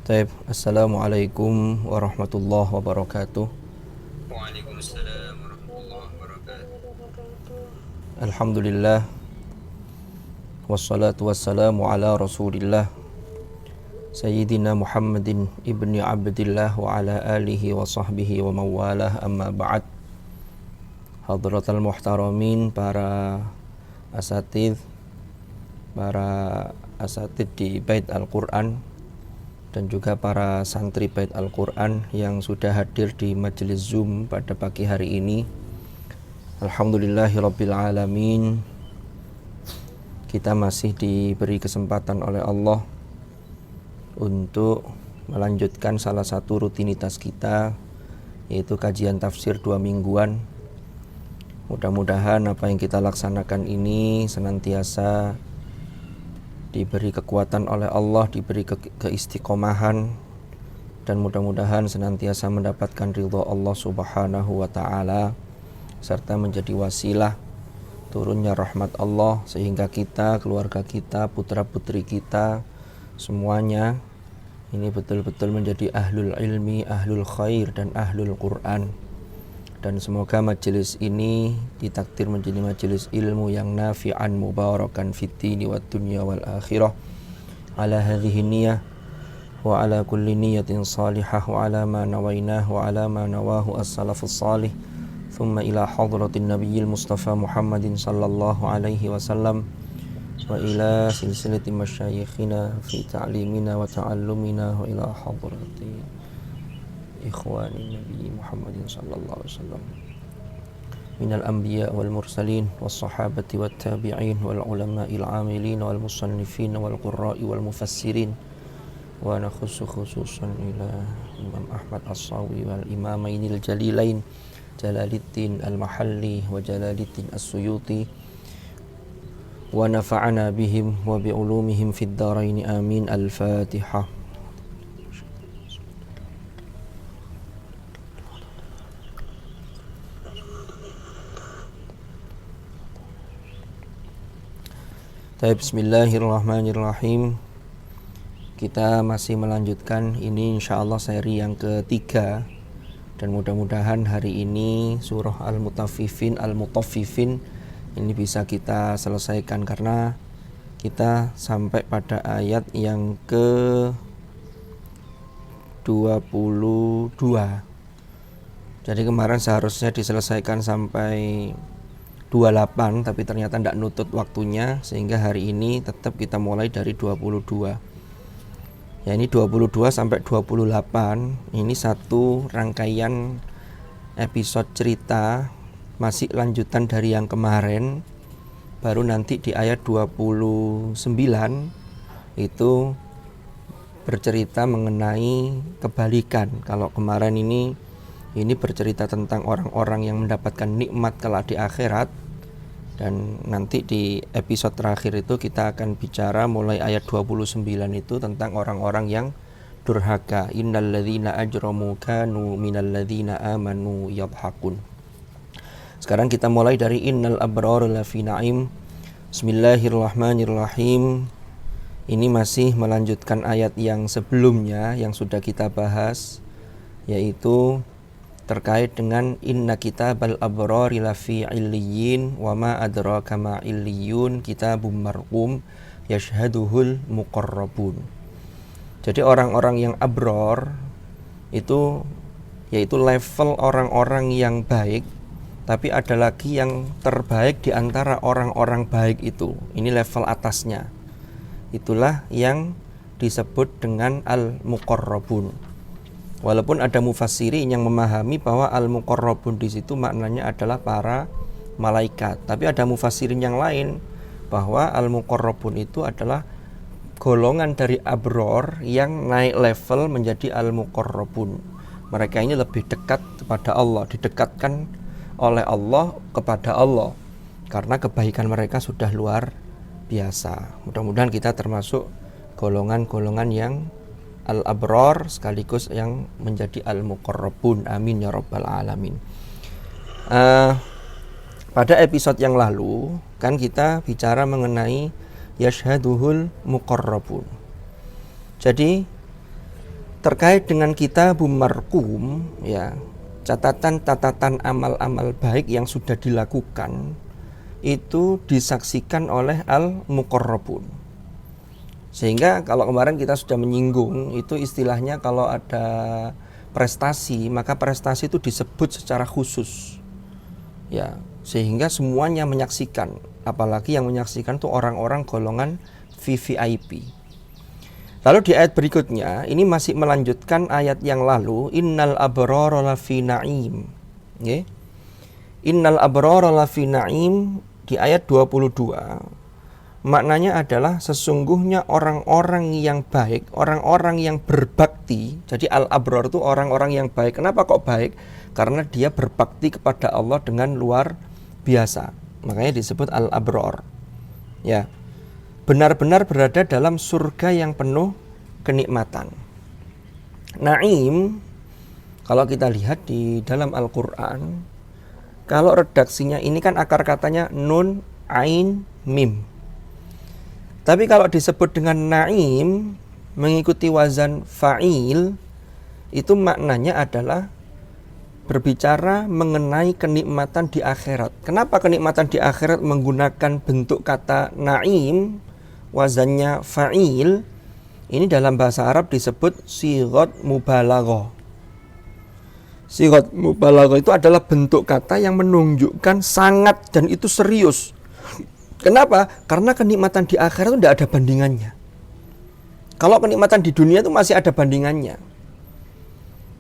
Taib. Assalamualaikum warahmatullahi wabarakatuh. Waalaikumsalam warahmatullahi wabarakatuh. Alhamdulillah. Wassalatu wassalamu ala rasulillah Sayyidina Muhammadin ibni Abdillah wa ala alihi wa sahbihi wa mawalah, amma ba'd. Hadratal muhtaramin, para asatidz di Bait Al-Quran dan juga para santri Bait Al-Quran yang sudah hadir di majelis Zoom pada pagi hari ini. Alhamdulillahirabbil alamin. Kita masih diberi kesempatan oleh Allah untuk melanjutkan salah satu rutinitas kita, yaitu kajian tafsir 2 mingguan. Mudah-mudahan apa yang kita laksanakan ini senantiasa diberi kekuatan oleh Allah, diberi keistiqomahan, dan mudah-mudahan senantiasa mendapatkan ridha Allah Subhanahu wa ta'ala, serta menjadi wasilah turunnya rahmat Allah, sehingga kita, keluarga kita, putra-putri kita, semuanya ini betul-betul menjadi ahlul ilmi, ahlul khair, dan ahlul Quran. Dan semoga majelis ini ditakdir menjadi majelis ilmu yang nafi'an mubarakan fid dini wad dunya wal akhirah. Ala hadhihi niyyah wa ala kulli niyyatin salihah wa ala ma nawainah wa ala ma nawahu as-salafus salih. Thumma ila hadratin nabiyil mustafa Muhammadin sallallahu alaihi wasallam wa ila silsilati masyayikhina fi ta'limina wa ta'allumina wa ila hadrati ikhwani nabi Muhammadin sallallahu alaihi wasallam minal anbiya wal mursalin was sahabati wat tabi'in wal ulama'il amilin wal musannifin wal qurra'i wal mufassirin wa nakhussu khususan ila Imam Ahmad As-Sawi wal imamainil jalilain Jalaluddin Al-Mahalli wa Jalaluddin As-Suyuti wa nafa'ana bihim wa bi'ulumihim fid dharain amin. Al-Fatihah. Bismillahirrahmanirrahim. Kita masih melanjutkan ini insyaallah seri yang ketiga, dan mudah-mudahan hari ini surah Al-Mutaffifin ini bisa kita selesaikan, karena kita sampai pada ayat yang ke-22. Jadi kemarin seharusnya diselesaikan sampai 28, tapi ternyata tidak nutut waktunya, sehingga hari ini tetap kita mulai dari 22. Ya, ini 22 sampai 28 ini satu rangkaian episode cerita, masih lanjutan dari yang kemarin. Baru nanti di ayat 29 itu bercerita mengenai kebalikan. Kalau kemarin ini bercerita tentang orang-orang yang mendapatkan nikmat kelak di akhirat. Dan nanti di episode terakhir itu kita akan bicara mulai ayat 29 itu tentang orang-orang yang durhaka. Innal ladzina ajramu kanu minal ladzina amanu yadhakun. Sekarang kita mulai dari innal abrar lafi na'im. Bismillahirrahmanirrahim. Ini masih melanjutkan ayat yang sebelumnya yang sudah kita bahas, yaitu terkait dengan inna kitabal abrari lafi illiyin wa ma adraka ma illiyun kitabum marqum yashhaduhul muqarrabun. Jadi orang-orang yang abror itu yaitu level orang-orang yang baik, tapi ada lagi yang terbaik di antara orang-orang baik itu. Ini level atasnya. Itulah yang disebut dengan al-muqarrabun. Walaupun ada mufassirin yang memahami bahwa al-muqarrabun di situ maknanya adalah para malaikat, tapi ada mufassirin yang lain bahwa al-muqarrabun itu adalah golongan dari abror yang naik level menjadi al-muqarrabun. Mereka ini lebih dekat kepada Allah, didekatkan oleh Allah kepada Allah karena kebaikan mereka sudah luar biasa. Mudah-mudahan kita termasuk golongan-golongan yang al-abror sekaligus yang menjadi al-muqarrabun. Amin ya rabbal alamin. Pada episode yang lalu kan kita bicara mengenai yashhaduhul muqarrabun. Jadi terkait dengan kitabul marqum, ya, catatan-catatan amal-amal baik yang sudah dilakukan itu disaksikan oleh al-muqarrabun. Sehingga kalau kemarin kita sudah menyinggung, itu istilahnya kalau ada prestasi, maka prestasi itu disebut secara khusus. Ya, sehingga semuanya menyaksikan, apalagi yang menyaksikan itu orang-orang golongan VVIP. Lalu di ayat berikutnya, ini masih melanjutkan ayat yang lalu, innal abrara lafi na'im. Okay. Innal abrara lafi na'im di ayat 22. Maknanya adalah sesungguhnya orang-orang yang baik, orang-orang yang berbakti. Jadi al-abrar itu orang-orang yang baik. Kenapa kok baik? Karena dia berbakti kepada Allah dengan luar biasa. Makanya disebut al-abrar. Ya. Benar-benar berada dalam surga yang penuh kenikmatan. Naim, kalau kita lihat di dalam Al-Quran, kalau redaksinya ini kan akar katanya nun, ain, mim. Tapi kalau disebut dengan naim, mengikuti wazan fa'il, itu maknanya adalah berbicara mengenai kenikmatan di akhirat. Kenapa kenikmatan di akhirat menggunakan bentuk kata naim, wazannya fa'il? Ini dalam bahasa Arab disebut sighat mubalaghah. Sighat mubalaghah itu adalah bentuk kata yang menunjukkan sangat dan itu serius. Kenapa? Karena kenikmatan di akhirat itu tidak ada bandingannya. Kalau kenikmatan di dunia itu masih ada bandingannya.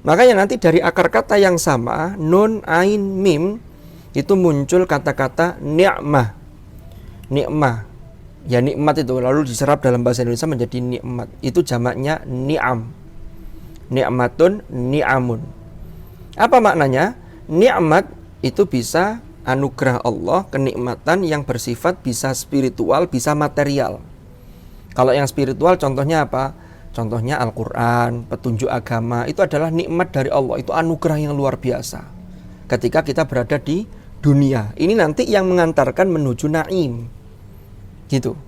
Makanya nanti dari akar kata yang sama, nun, ain, mim, itu muncul kata-kata ni'mah. Ni'mah. Ya nikmat itu lalu diserap dalam bahasa Indonesia menjadi nikmat. Itu jamaknya ni'am. Ni'matun, ni'amun. Apa maknanya? Nikmat itu bisa anugerah Allah, kenikmatan yang bersifat bisa spiritual, bisa material. Kalau yang spiritual contohnya apa? Contohnya Al-Quran, petunjuk agama, itu adalah nikmat dari Allah. Itu anugerah yang luar biasa ketika kita berada di dunia. Ini nanti yang mengantarkan menuju naim. Gitu.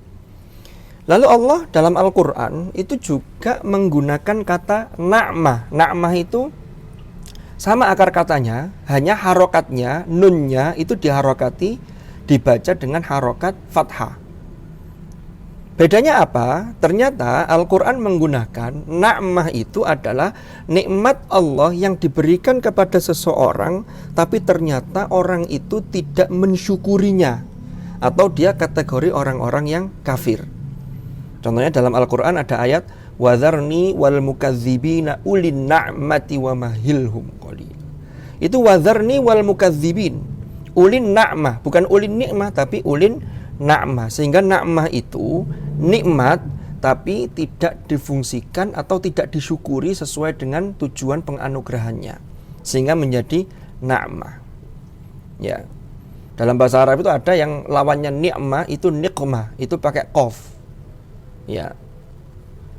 Lalu Allah dalam Al-Quran itu juga menggunakan kata na'mah. Na'mah itu sama akar katanya, hanya harokatnya, nunnya itu diharokati, dibaca dengan harokat fathah. Bedanya apa? Ternyata Al-Quran menggunakan na'mah itu adalah nikmat Allah yang diberikan kepada seseorang, tapi ternyata orang itu tidak mensyukurinya, atau dia kategori orang-orang yang kafir. Contohnya dalam Al-Quran ada ayat wadharni wal mukadzibina ulin na'mati wa mahilhum qalil. Itu wadharni wal mukadzibin, ulin na'mah, bukan ulin nikmah tapi ulin na'mah. Sehingga na'mah itu nikmat tapi tidak difungsikan atau tidak disyukuri sesuai dengan tujuan penganugerahannya, sehingga menjadi na'mah. Ya. Dalam bahasa Arab itu ada yang lawannya ni'mah itu niqmah, itu pakai qaf. Ya.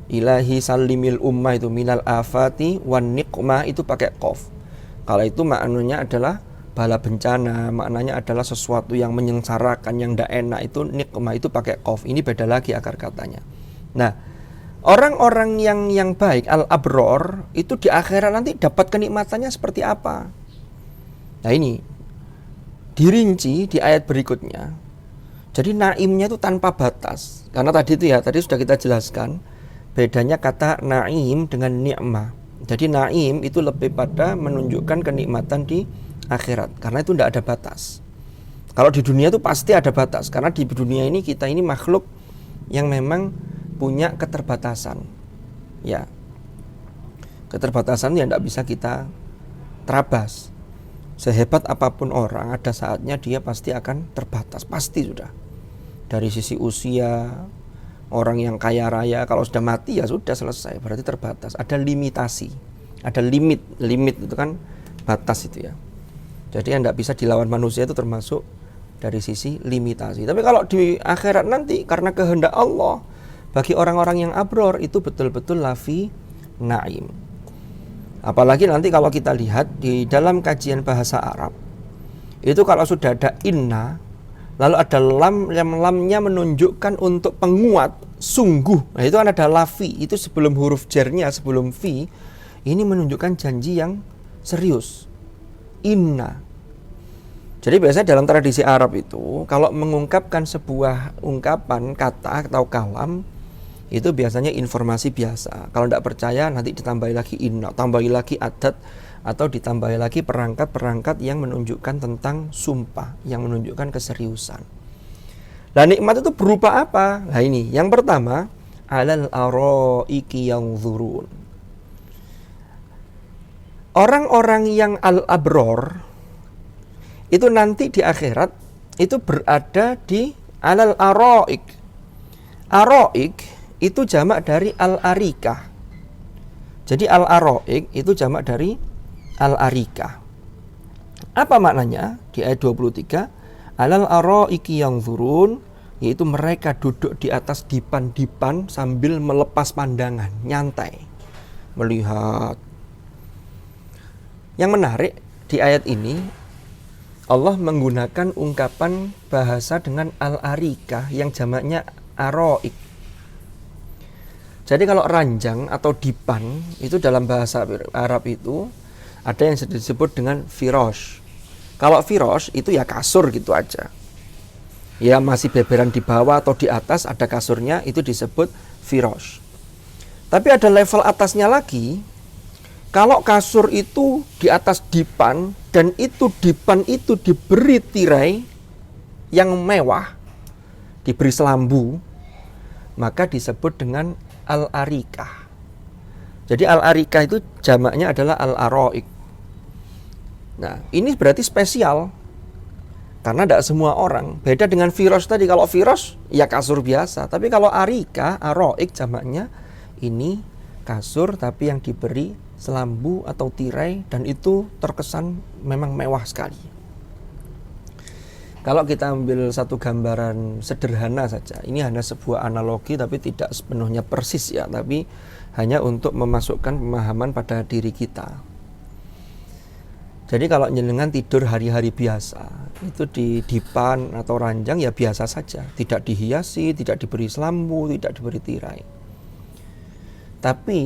Ilahi salimil ummah itu minal afati wan niqmah itu pakai qaf. Kalau itu maknanya adalah bala bencana, maknanya adalah sesuatu yang menyengsarakan, yang tidak enak, itu niqmah itu pakai qaf. Ini beda lagi akar katanya. Nah, orang-orang yang baik al-abror itu di akhirat nanti dapat kenikmatannya seperti apa? Nah, ini dirinci di ayat berikutnya. Jadi naimnya itu tanpa batas. Karena tadi sudah kita jelaskan bedanya kata naim dengan ni'mah. Jadi naim itu lebih pada menunjukkan kenikmatan di akhirat, karena itu tidak ada batas. Kalau di dunia itu pasti ada batas, karena di dunia ini kita ini makhluk yang memang punya keterbatasan. Ya. Keterbatasan yang tidak bisa kita terabas. Sehebat apapun orang, ada saatnya dia pasti akan terbatas, pasti sudah. Dari sisi usia, orang yang kaya raya kalau sudah mati ya sudah selesai, berarti terbatas. Ada limitasi, ada limit itu kan batas itu ya. Jadi yang tidak bisa dilawan manusia itu termasuk dari sisi limitasi. Tapi kalau di akhirat nanti karena kehendak Allah, bagi orang-orang yang abror itu betul-betul lafi naim. Apalagi nanti kalau kita lihat di dalam kajian bahasa Arab, itu kalau sudah ada inna Lalu ada lam, yang lamnya menunjukkan untuk penguat, sungguh. Nah itu kan ada lafi, itu sebelum huruf jarnya, sebelum fi, ini menunjukkan janji yang serius. Inna. Jadi biasanya dalam tradisi Arab itu, kalau mengungkapkan sebuah ungkapan, kata atau kalam, itu biasanya informasi biasa. Kalau tidak percaya nanti ditambahi lagi inna, tambahi lagi adat, atau ditambahi lagi perangkat-perangkat yang menunjukkan tentang sumpah, yang menunjukkan keseriusan. Nah nikmat itu berupa apa? Nah ini, yang pertama, alal araiki yanzurun. Orang-orang yang al-abror itu nanti di akhirat itu berada di alal araik. Araik itu jamak dari al-arikah. Jadi al-araik itu jamak dari al-arikah. Apa maknanya? Di ayat 23, alal araiki yanzurun, yaitu mereka duduk di atas dipan-dipan sambil melepas pandangan, nyantai, melihat. Yang menarik di ayat ini, Allah menggunakan ungkapan bahasa dengan al-arikah yang jamaknya araik. Jadi kalau ranjang atau dipan itu dalam bahasa Arab itu ada yang disebut dengan firosh. Kalau firosh itu ya kasur gitu aja. Ya masih beberan di bawah atau di atas ada kasurnya, itu disebut firosh. Tapi ada level atasnya lagi. Kalau kasur itu di atas dipan dan itu dipan itu diberi tirai yang mewah, diberi selambu, maka disebut dengan al-arikah. Jadi al-arikah itu jamaknya adalah al-araik. Nah, ini berarti spesial. Karena tidak semua orang. Beda dengan firosh tadi. Kalau firosh, ya kasur biasa. Tapi kalau arika, araik jamaknya, ini kasur tapi yang diberi selambu atau tirai. Dan itu terkesan memang mewah sekali. Kalau kita ambil satu gambaran sederhana saja. Ini hanya sebuah analogi tapi tidak sepenuhnya persis ya. Tapi hanya untuk memasukkan pemahaman pada diri kita. Jadi kalau jenengan tidur hari-hari biasa, itu di dipan atau ranjang ya biasa saja. Tidak dihiasi, tidak diberi selambu, tidak diberi tirai. Tapi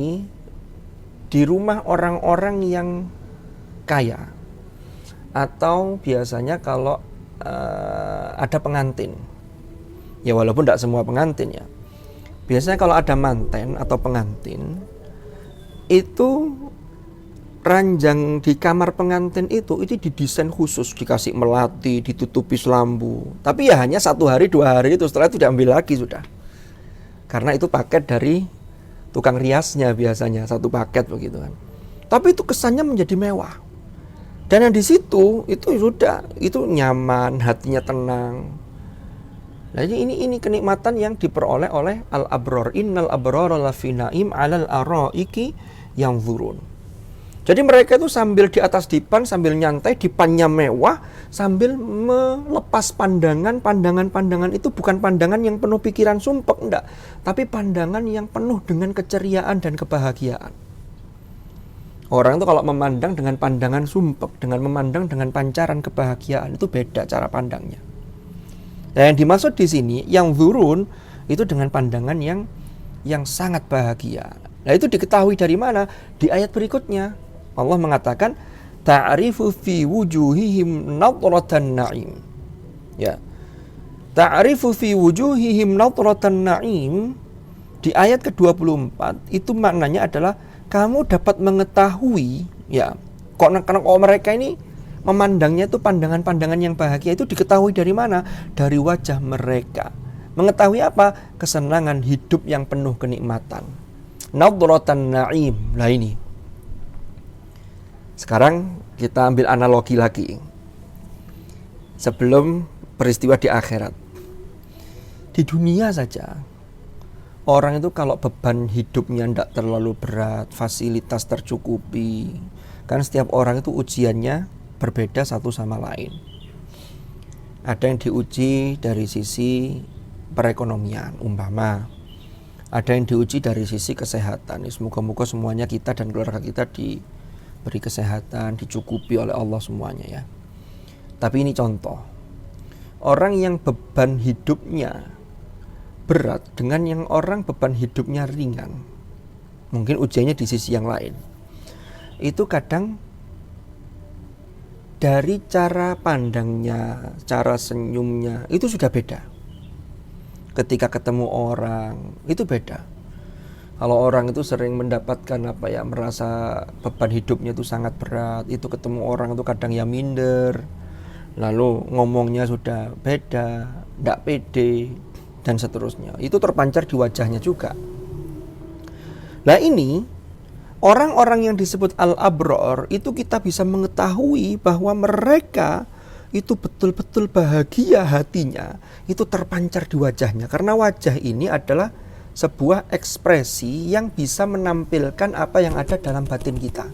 di rumah orang-orang yang kaya, atau biasanya kalau ada pengantin, ya walaupun tidak semua pengantin ya. Biasanya kalau ada manten atau pengantin, itu ranjang di kamar pengantin itu didesain khusus, dikasih melati, ditutupi selambu. Tapi ya hanya 1 hari 2 hari itu, setelah itu diambil lagi sudah. Karena itu paket dari tukang riasnya biasanya, 1 paket begitu kan. Tapi itu kesannya menjadi mewah. Dan yang di situ itu sudah, itu nyaman, hatinya tenang. Nah ini kenikmatan yang diperoleh oleh al-abror. Innal abrara lafi naim 'alal araiki yanzurun. Jadi mereka itu sambil di atas dipan, sambil nyantai, dipannya mewah, sambil melepas pandangan itu bukan pandangan yang penuh pikiran sumpek, enggak. Tapi pandangan yang penuh dengan keceriaan dan kebahagiaan. Orang itu kalau memandang dengan pandangan sumpek, dengan memandang dengan pancaran kebahagiaan, itu beda cara pandangnya. Nah yang dimaksud di sini, yang zurun, itu dengan pandangan yang sangat bahagia. Nah itu diketahui dari mana? Di ayat berikutnya. Allah mengatakan ta'rifu fi wujuhihim nadratan na'im. Ya. Ta'rifu fi wujuhihim nadratan na'im di ayat ke-24 itu maknanya adalah kamu dapat mengetahui ya. Karena mereka ini memandangnya itu pandangan-pandangan yang bahagia itu diketahui dari mana? Dari wajah mereka. Mengetahui apa? Kesenangan hidup yang penuh kenikmatan. Nadratan na'im. Nah ini. Sekarang kita ambil analogi lagi. Sebelum peristiwa di akhirat. Di dunia saja. Orang itu kalau beban hidupnya tidak terlalu berat, fasilitas tercukupi. Kan setiap orang itu ujiannya berbeda satu sama lain. Ada yang diuji dari sisi perekonomian, umpama. Ada yang diuji dari sisi kesehatan. Semoga-moga semuanya kita dan keluarga kita diberi kesehatan, dicukupi oleh Allah semuanya ya. Tapi ini contoh. orang yang beban hidupnya berat dengan yang orang beban hidupnya ringan, mungkin ujiannya di sisi yang lain, itu kadang dari cara pandangnya, cara senyumnya itu sudah beda. Ketika ketemu orang itu beda. Kalau orang itu sering mendapatkan merasa beban hidupnya itu sangat berat, itu ketemu orang itu kadang ya minder, lalu ngomongnya sudah beda, tidak pede, dan seterusnya. Itu terpancar di wajahnya juga. Nah ini, orang-orang yang disebut al-abrar itu kita bisa mengetahui bahwa mereka itu betul-betul bahagia hatinya, itu terpancar di wajahnya. Karena wajah ini adalah sebuah ekspresi yang bisa menampilkan apa yang ada dalam batin kita.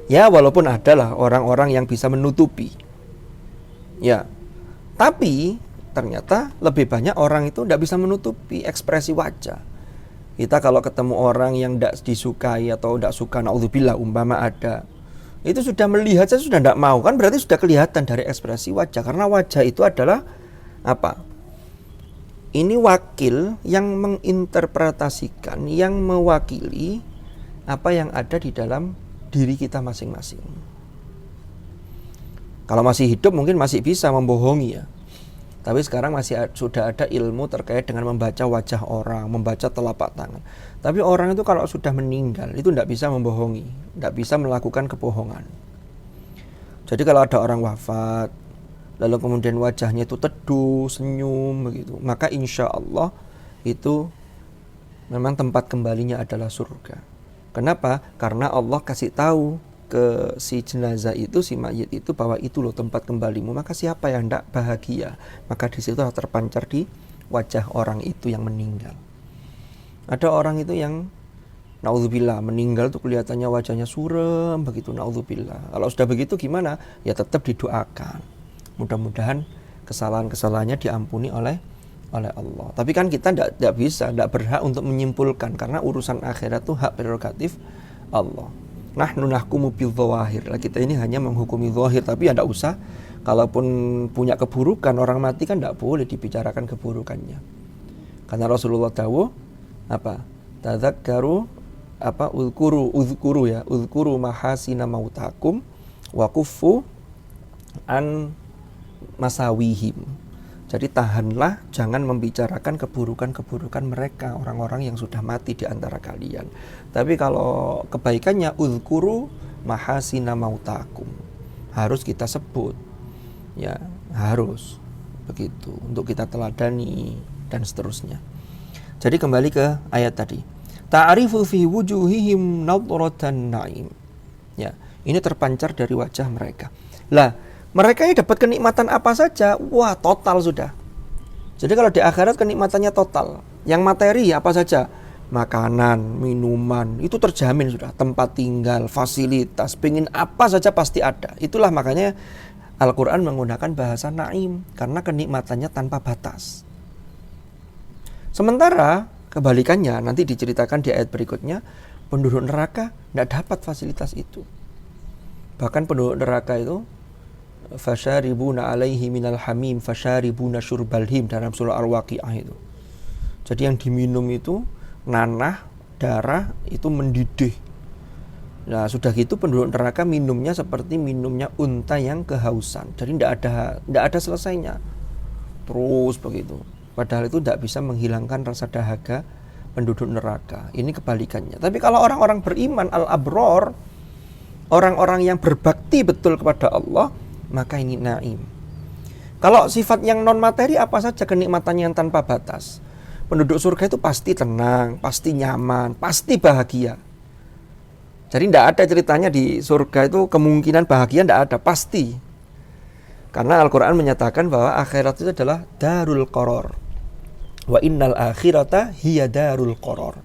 Ya, walaupun adalah orang-orang yang bisa menutupi. Ya, tapi ternyata lebih banyak orang itu tidak bisa menutupi ekspresi wajah. Kita kalau ketemu orang yang tidak disukai atau tidak suka, naudzubillah, umpama ada, itu sudah melihat, saya sudah tidak mau, kan berarti sudah kelihatan dari ekspresi wajah. Karena wajah itu adalah apa? Ini wakil yang menginterpretasikan, yang mewakili apa yang ada di dalam diri kita masing-masing. Kalau masih hidup mungkin masih bisa membohongi ya. Tapi sekarang sudah ada ilmu terkait dengan membaca wajah orang, membaca telapak tangan. Tapi orang itu kalau sudah meninggal itu tidak bisa membohongi, tidak bisa melakukan kebohongan. Jadi kalau ada orang wafat, lalu kemudian wajahnya itu teduh, senyum begitu, maka insya Allah itu memang tempat kembalinya adalah surga. Kenapa? Karena Allah kasih tahu ke si jenazah itu, si mayit itu, bahwa itu loh tempat kembalimu. Maka siapa yang tidak bahagia, maka di situ terpancar di wajah orang itu yang meninggal. Ada orang itu yang naudzubillah meninggal tuh kelihatannya wajahnya suram begitu, naudzubillah. Kalau sudah begitu gimana? Ya tetap didoakan. Mudah-mudahan kesalahan-kesalahannya diampuni oleh Allah. Tapi kan kita tidak bisa, tidak berhak untuk menyimpulkan, karena urusan akhirat itu hak prerogatif Allah. Nahnu nahkumu bidzawahir. Kita ini hanya menghukumi zahir, tapi ya tidak usah. Kalaupun punya keburukan, orang mati kan tidak boleh dibicarakan keburukannya. Karena Rasulullah dawuh tadzakkaru uzkuru mahasina mautakum wa kuffu an masawihim. Jadi tahanlah, jangan membicarakan keburukan-keburukan mereka, orang-orang yang sudah mati di antara kalian. Tapi kalau kebaikannya, uzkuru mahasina mautakum, harus kita sebut, ya harus begitu, untuk kita teladani dan seterusnya. Jadi kembali ke ayat tadi, ta'rifu fi wujuhihim nadratan na'im. Ya, ini terpancar dari wajah mereka. Lah, mereka ini dapat kenikmatan apa saja, wah total sudah. Jadi kalau di akhirat kenikmatannya total. Yang materi apa saja, makanan, minuman, itu terjamin sudah. Tempat tinggal, fasilitas, pengen apa saja pasti ada. Itulah makanya Al-Quran menggunakan bahasa naim, karena kenikmatannya tanpa batas. Sementara kebalikannya, nanti diceritakan di ayat berikutnya, penduduk neraka tidak dapat fasilitas itu. Bahkan penduduk neraka itu fasyaribuna alaihi minal hamim fasyaribuna syurbal him, dalam surah Al-Waqi'ah itu. Jadi yang diminum itu nanah, darah itu mendidih. Nah sudah gitu penduduk neraka minumnya seperti minumnya unta yang kehausan. Jadi tidak ada selesainya, terus begitu. Padahal itu tidak bisa menghilangkan rasa dahaga penduduk neraka. Ini kebalikannya. Tapi kalau orang-orang beriman, al-abrar, orang-orang yang berbakti betul kepada Allah, maka ini naim. Kalau sifat yang non materi apa saja kenikmatannya yang tanpa batas. Penduduk surga itu pasti tenang, pasti nyaman, pasti bahagia. Jadi tidak ada ceritanya di surga itu kemungkinan bahagia, tidak ada, pasti. Karena Al-Quran menyatakan bahwa akhirat itu adalah darul qaror. Wa innal akhirata hiya darul qaror.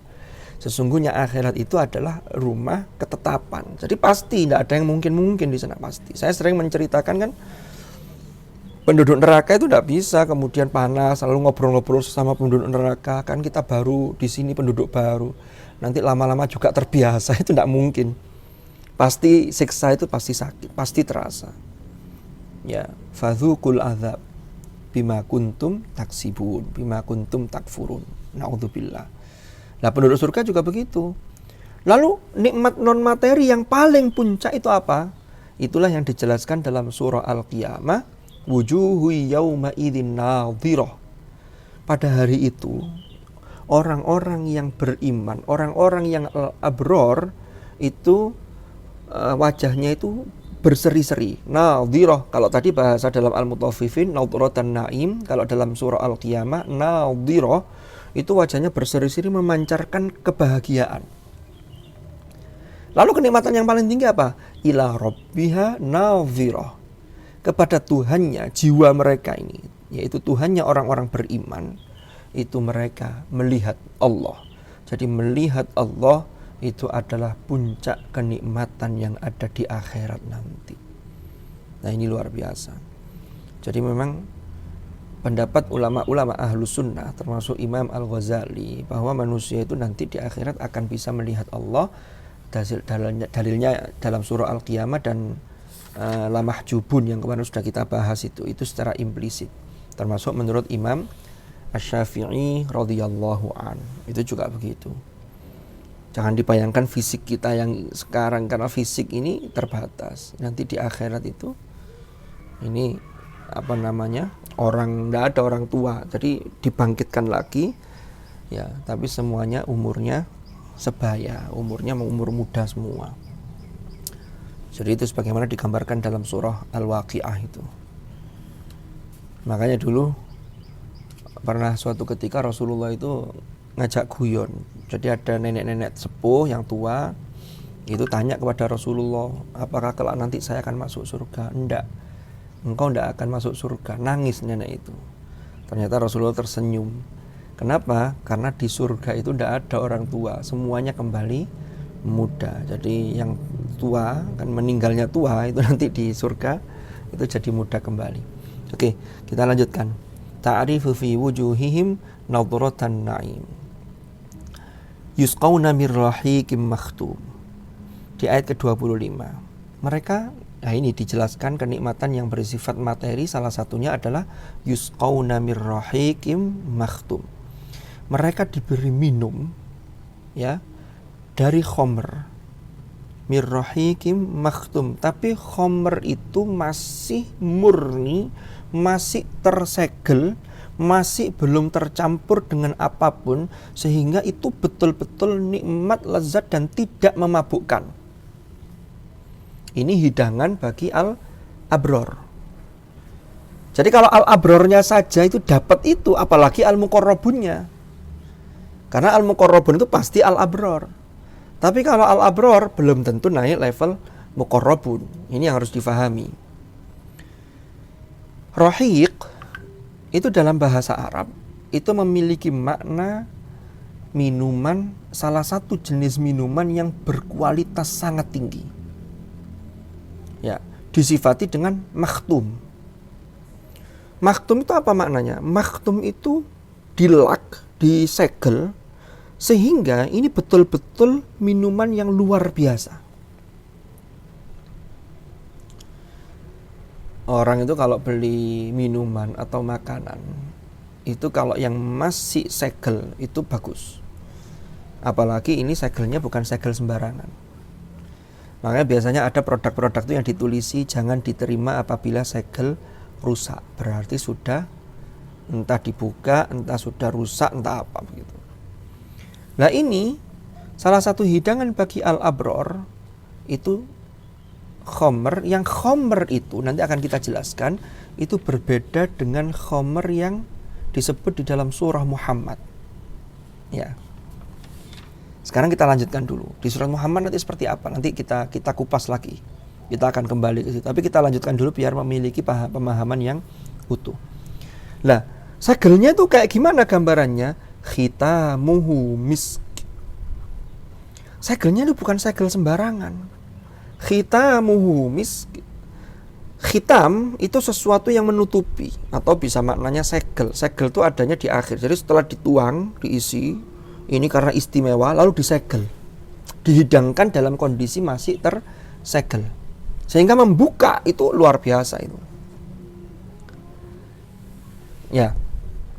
Sesungguhnya akhirat itu adalah rumah ketetapan. Jadi pasti tidak ada yang mungkin-mungkin di sana, pasti. Saya sering menceritakan kan, penduduk neraka itu tidak bisa kemudian panas lalu ngobrol-ngobrol sesama penduduk neraka. Kan kita baru di sini, penduduk baru. Nanti lama-lama juga terbiasa, itu tidak mungkin. Pasti siksa itu pasti sakit, pasti terasa. Ya, fadzuqul adzab bima kuntum taksibun, bima kuntum takfurun. Naudzubillah. Nah, penduduk surga juga begitu. Lalu nikmat non materi yang paling puncak itu apa? Itulah yang dijelaskan dalam surah Al-Qiyamah, wujuhu yauma idzin nadhirah. Pada hari itu orang-orang yang beriman, orang-orang yang abror itu wajahnya itu berseri-seri. Nadhirah, kalau tadi bahasa dalam Al-Mutaffifin nadratan naim, kalau dalam surah Al-Qiyamah nadhirah itu wajahnya berseri-seri memancarkan kebahagiaan. Lalu kenikmatan yang paling tinggi apa? Ila rabbiha nadhirah. Kepada Tuhannya jiwa mereka ini, yaitu Tuhannya orang-orang beriman, itu mereka melihat Allah. Jadi melihat Allah itu adalah puncak kenikmatan yang ada di akhirat nanti. Nah, ini luar biasa. Jadi memang pendapat ulama-ulama ahlus sunnah termasuk Imam Al-Ghazali bahwa manusia itu nanti di akhirat akan bisa melihat Allah. Dalilnya dalam surah Al-Qiyamah dan La Mahjubun yang kemarin sudah kita bahas itu secara implisit. Termasuk menurut Imam Asy-Syafi'i radhiyallahu an. Itu juga begitu. Jangan dibayangkan fisik kita yang sekarang, karena fisik ini terbatas. Nanti di akhirat itu ini orang, tidak ada orang tua, jadi dibangkitkan lagi ya, tapi semuanya umurnya sebaya, umur muda semua. Jadi itu sebagaimana digambarkan dalam surah Al-Waqi'ah itu. Makanya dulu pernah suatu ketika Rasulullah itu ngajak guyon. Jadi ada nenek-nenek sepuh yang tua itu tanya kepada Rasulullah, apakah kelak nanti saya akan masuk surga? Enggak, engkau enggak akan masuk surga. Nangis nenek itu. Ternyata Rasulullah tersenyum. Kenapa? Karena di surga itu enggak ada orang tua, semuanya kembali muda. Jadi yang tua, kan meninggalnya tua, itu nanti di surga itu jadi muda kembali. Oke, kita lanjutkan. Ta'rifu fi wujuhihim nadratan na'im. Yusqauna mir rahiqim makhtum. Di ayat ke-25. Mereka, nah ini dijelaskan kenikmatan yang bersifat materi, salah satunya adalah yusqauna mir rahiqim makhtum. Mereka diberi minum ya dari khamr. Mir rahiqim makhtum, tapi khamr itu masih murni, masih tersegel, masih belum tercampur dengan apapun, sehingga itu betul-betul nikmat, lezat dan tidak memabukkan. Ini hidangan bagi al-abror. Jadi kalau al-abrornya saja itu dapat itu, apalagi al-muqarrabunnya. Karena al-muqarrabun itu pasti al-abror. Tapi kalau al-abror belum tentu naik level muqarrabun. Ini yang harus difahami. Rahiq itu dalam bahasa Arab itu memiliki makna minuman, salah satu jenis minuman yang berkualitas sangat tinggi. Ya, disifati dengan makhtum. Makhtum itu apa maknanya? Makhtum itu dilak, disegel, sehingga ini betul-betul minuman yang luar biasa. Orang itu kalau beli minuman atau makanan, itu kalau yang masih segel itu bagus. Apalagi ini segelnya bukan segel sembarangan. Makanya biasanya ada produk-produk itu yang ditulisi jangan diterima apabila segel rusak. Berarti sudah entah dibuka, entah sudah rusak, entah apa begitu. Nah ini salah satu hidangan bagi al-abror itu khamr, yang khamr itu nanti akan kita jelaskan itu berbeda dengan khamr yang disebut di dalam surah Muhammad. Ya. Sekarang kita lanjutkan dulu. Di surah Muhammad nanti seperti apa? Nanti kita kupas lagi. Kita akan kembali ke situ. Tapi kita lanjutkan dulu biar memiliki pemahaman yang utuh. Lah, segelnya itu kayak gimana gambarannya? Khitamuhu misk. Segelnya itu bukan segel sembarangan. Khitamuhu misk. Khitam itu sesuatu yang menutupi, atau bisa maknanya segel. Segel itu adanya di akhir. Jadi setelah dituang, diisi, ini karena istimewa lalu disegel. Dihidangkan dalam kondisi masih tersegel. Sehingga membuka itu luar biasa itu. Ya.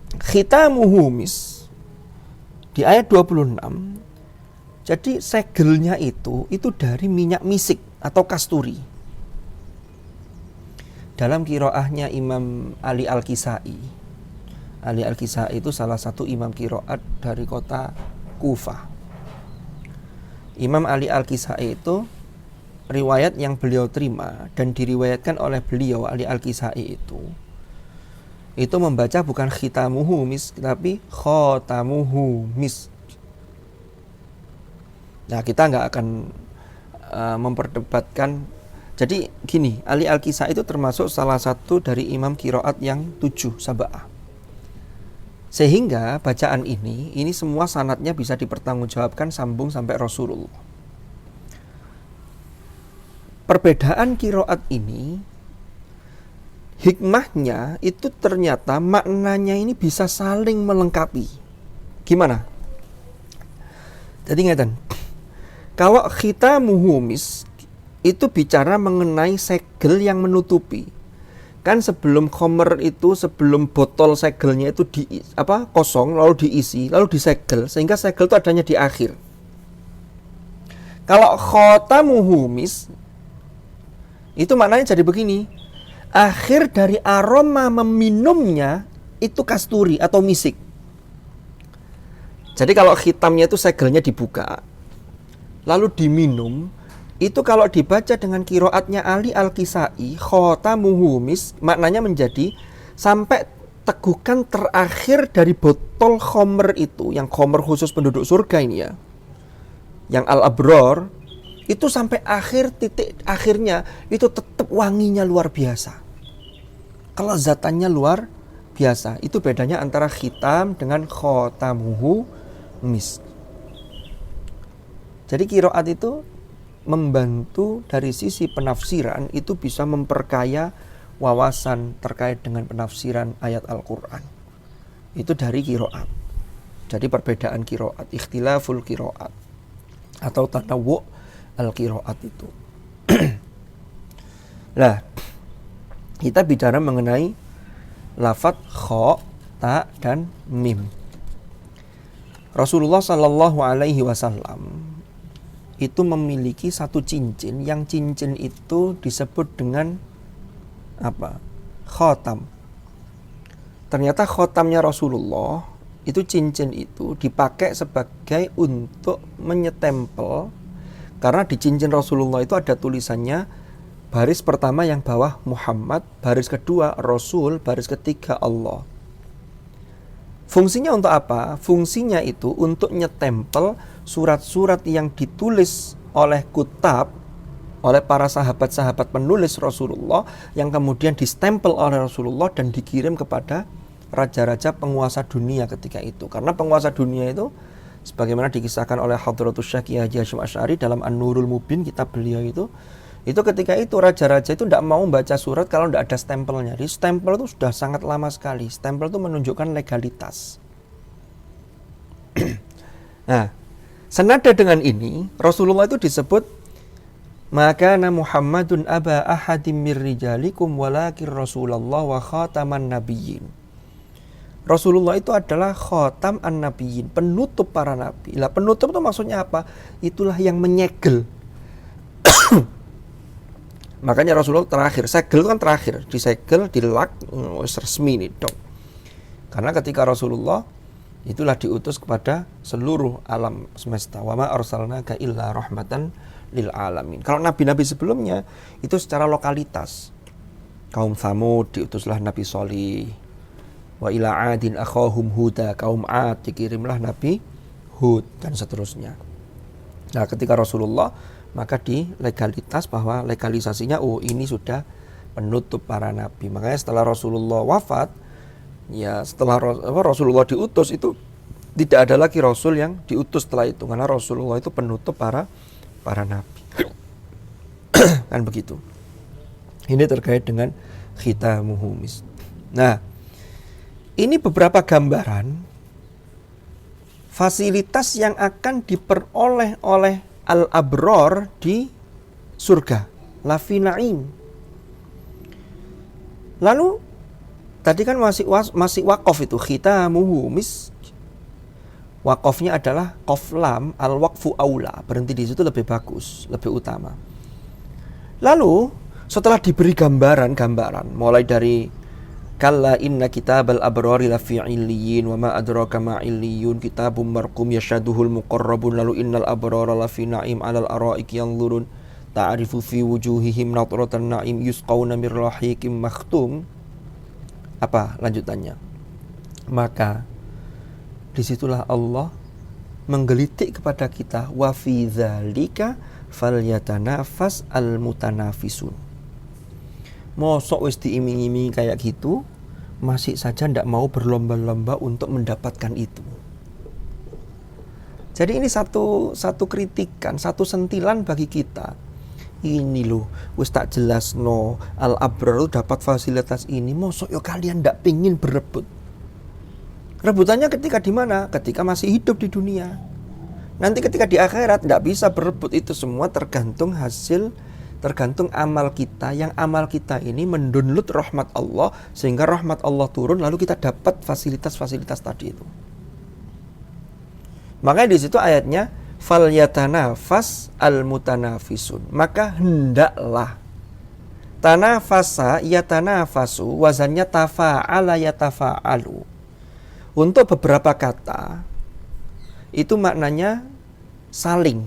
Khitamuhu misk di ayat 26. Jadi segelnya itu dari minyak misik atau kasturi. Dalam qiraahnya Imam Ali Al-Kisai. Ali Al-Kisai itu salah satu imam qiraat dari kota Kufah. Imam Ali Al-Kisai itu riwayat yang beliau terima dan diriwayatkan oleh beliau Ali Al-Kisai itu membaca bukan khitamuhu misk tapi khotamuhu misk. Nah, kita nggak akan memperdebatkan. Jadi gini, Ali Al-Kisai itu termasuk salah satu dari imam qiraat yang 7 sab'ah. Sehingga bacaan ini semua sanadnya bisa dipertanggungjawabkan sambung sampai Rasulullah. Perbedaan qiraat ini hikmahnya itu ternyata maknanya ini bisa saling melengkapi. Gimana? Jadi ngeten. Kalau khitamuhu misk itu bicara mengenai segel yang menutupi. Kan sebelum khomer itu, sebelum botol segelnya itu kosong lalu diisi, lalu disegel sehingga segel itu adanya di akhir. Kalau khotamuhu misk itu maknanya jadi begini. Akhir dari aroma meminumnya itu kasturi atau misik. Jadi kalau khitamnya itu segelnya dibuka lalu diminum, itu kalau dibaca dengan qiraatnya Ali Al-Kisai khotamuhu misk, maknanya menjadi sampai tegukan terakhir dari botol khomer itu, yang khomer khusus penduduk surga ini ya, yang al-abror, itu sampai akhir titik akhirnya itu tetap wanginya luar biasa, kelezatannya luar biasa. Itu bedanya antara khitam dengan khotamuhu misk. Jadi qiraat itu membantu dari sisi penafsiran, itu bisa memperkaya wawasan terkait dengan penafsiran ayat Al-Quran. Itu dari qiraat. Jadi perbedaan qiraat, ikhtilaful qiraat atau tanawwu' al-qiraat itu. Nah, kita bicara mengenai lafadz kha, ta, dan mim. Rasulullah Sallallahu Alaihi Wasallam itu memiliki satu cincin, yang cincin itu disebut dengan apa? Khotam. Ternyata khotamnya Rasulullah itu, cincin itu dipakai sebagai untuk menyetempel, karena di cincin Rasulullah itu ada tulisannya baris pertama yang bawah Muhammad, baris kedua Rasul, baris ketiga Allah. Fungsinya untuk apa? Fungsinya itu untuk nyetempel surat-surat yang ditulis oleh kutab, oleh para sahabat-sahabat penulis Rasulullah, yang kemudian distempel oleh Rasulullah dan dikirim kepada raja-raja penguasa dunia ketika itu. Karena penguasa dunia itu, sebagaimana dikisahkan oleh Hadratus Syekh Kiai Haji Hasyim Asy'ari dalam An-Nurul Mubin, kitab beliau itu ketika itu raja-raja itu tidak mau membaca surat kalau tidak ada stempelnya. Jadi stempel itu sudah sangat lama sekali. Stempel itu menunjukkan legalitas. Nah, senada dengan ini, Rasulullah itu disebut Makana Muhammadun aba ahadim mir rijalikum walakin Rasulullah wa khataman nabiyyin. Rasulullah itu adalah khatam an-nabiyyin, penutup para nabi. Lah, penutup itu maksudnya apa? Itulah yang menyegel. Makanya Rasulullah terakhir, segel itu kan terakhir, disegel, dilak, resmi nih dong. Karena ketika Rasulullah itulah diutus kepada seluruh alam semesta. Wa ma arsalnaka illa rahmatan lil alamin. Kalau nabi-nabi sebelumnya itu secara lokalitas. Kaum Tsamud diutuslah Nabi Shalih. Wa ila adin akhahum huda, kaum Ad dikirimlah Nabi Hud, dan seterusnya. Nah, ketika Rasulullah, maka di legalitas, bahwa legalisasinya ini sudah penutup para nabi. Makanya setelah Rasulullah wafat, ya setelah Rasulullah diutus itu tidak ada lagi rasul yang diutus setelah itu, karena Rasulullah itu penutup para nabi. Kan begitu. Ini terkait dengan khitamuhu misk. Nah, ini beberapa gambaran fasilitas yang akan diperoleh oleh al-abror di surga, lafi na'im. Lalu Tadi kan masih wakof itu, khitamuhu misk. Wakofnya adalah qaf lam, al waqfu aula, berhenti di situ lebih bagus, lebih utama. Lalu setelah diberi gambaran mulai dari kalla inna kitabal abrari lafi illiyin wa ma adraka ma illiyun kitabum marqum yashaduhul muqarrabun lalu innal abrara lafi na'im alal araiki yanzurun ta'rifu fi wujuhihim nadratan na'im yusqawna mir rahiqim makhtum. Apa lanjutannya? Maka disitulah Allah menggelitik kepada kita wa fi dzalika falyatanafas almutanafisun. Mosok wis diiming-imingi kayak gitu, masih saja ndak mau berlomba-lomba untuk mendapatkan itu. Jadi ini satu kritikan, satu sentilan bagi kita. Ini loh, wis tak jelas no al-abrar dapat fasilitas ini, mosok yo kalian ndak pingin berebut. Rebutannya ketika di mana? Ketika masih hidup di dunia. Nanti ketika di akhirat ndak bisa berebut, itu semua tergantung hasil, tergantung amal kita. Yang amal kita ini mendownload rahmat Allah, sehingga rahmat Allah turun, lalu kita dapat fasilitas-fasilitas tadi itu. Makanya di situ ayatnya falyatanafas almutanafisun. Maka hendaklah. Tanafasa yatanafasu, wazannya tafa'ala yatafa'alu. Untuk beberapa kata itu maknanya saling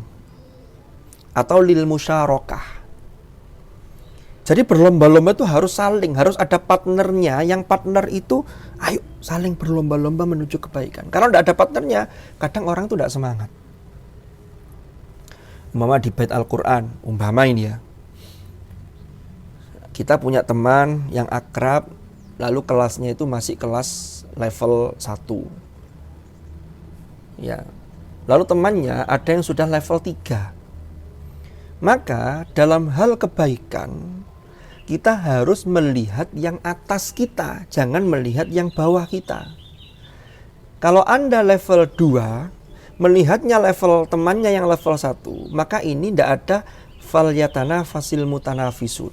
atau lil musyarakah. Jadi berlomba-lomba itu harus saling, harus ada partnernya. Yang partner itu ayo saling berlomba-lomba menuju kebaikan. Kalau tidak ada partnernya, kadang orang itu tidak semangat. Umpama di bait Al-Quran, umpama ini ya, kita punya teman yang akrab, lalu kelasnya itu masih kelas level 1. Ya. Lalu temannya ada yang sudah level 3. Maka dalam hal kebaikan kita harus melihat yang atas kita, jangan melihat yang bawah kita. Kalau Anda level 2, melihatnya level temannya yang level 1, maka ini tidak ada falyatana fasil mutanafisun.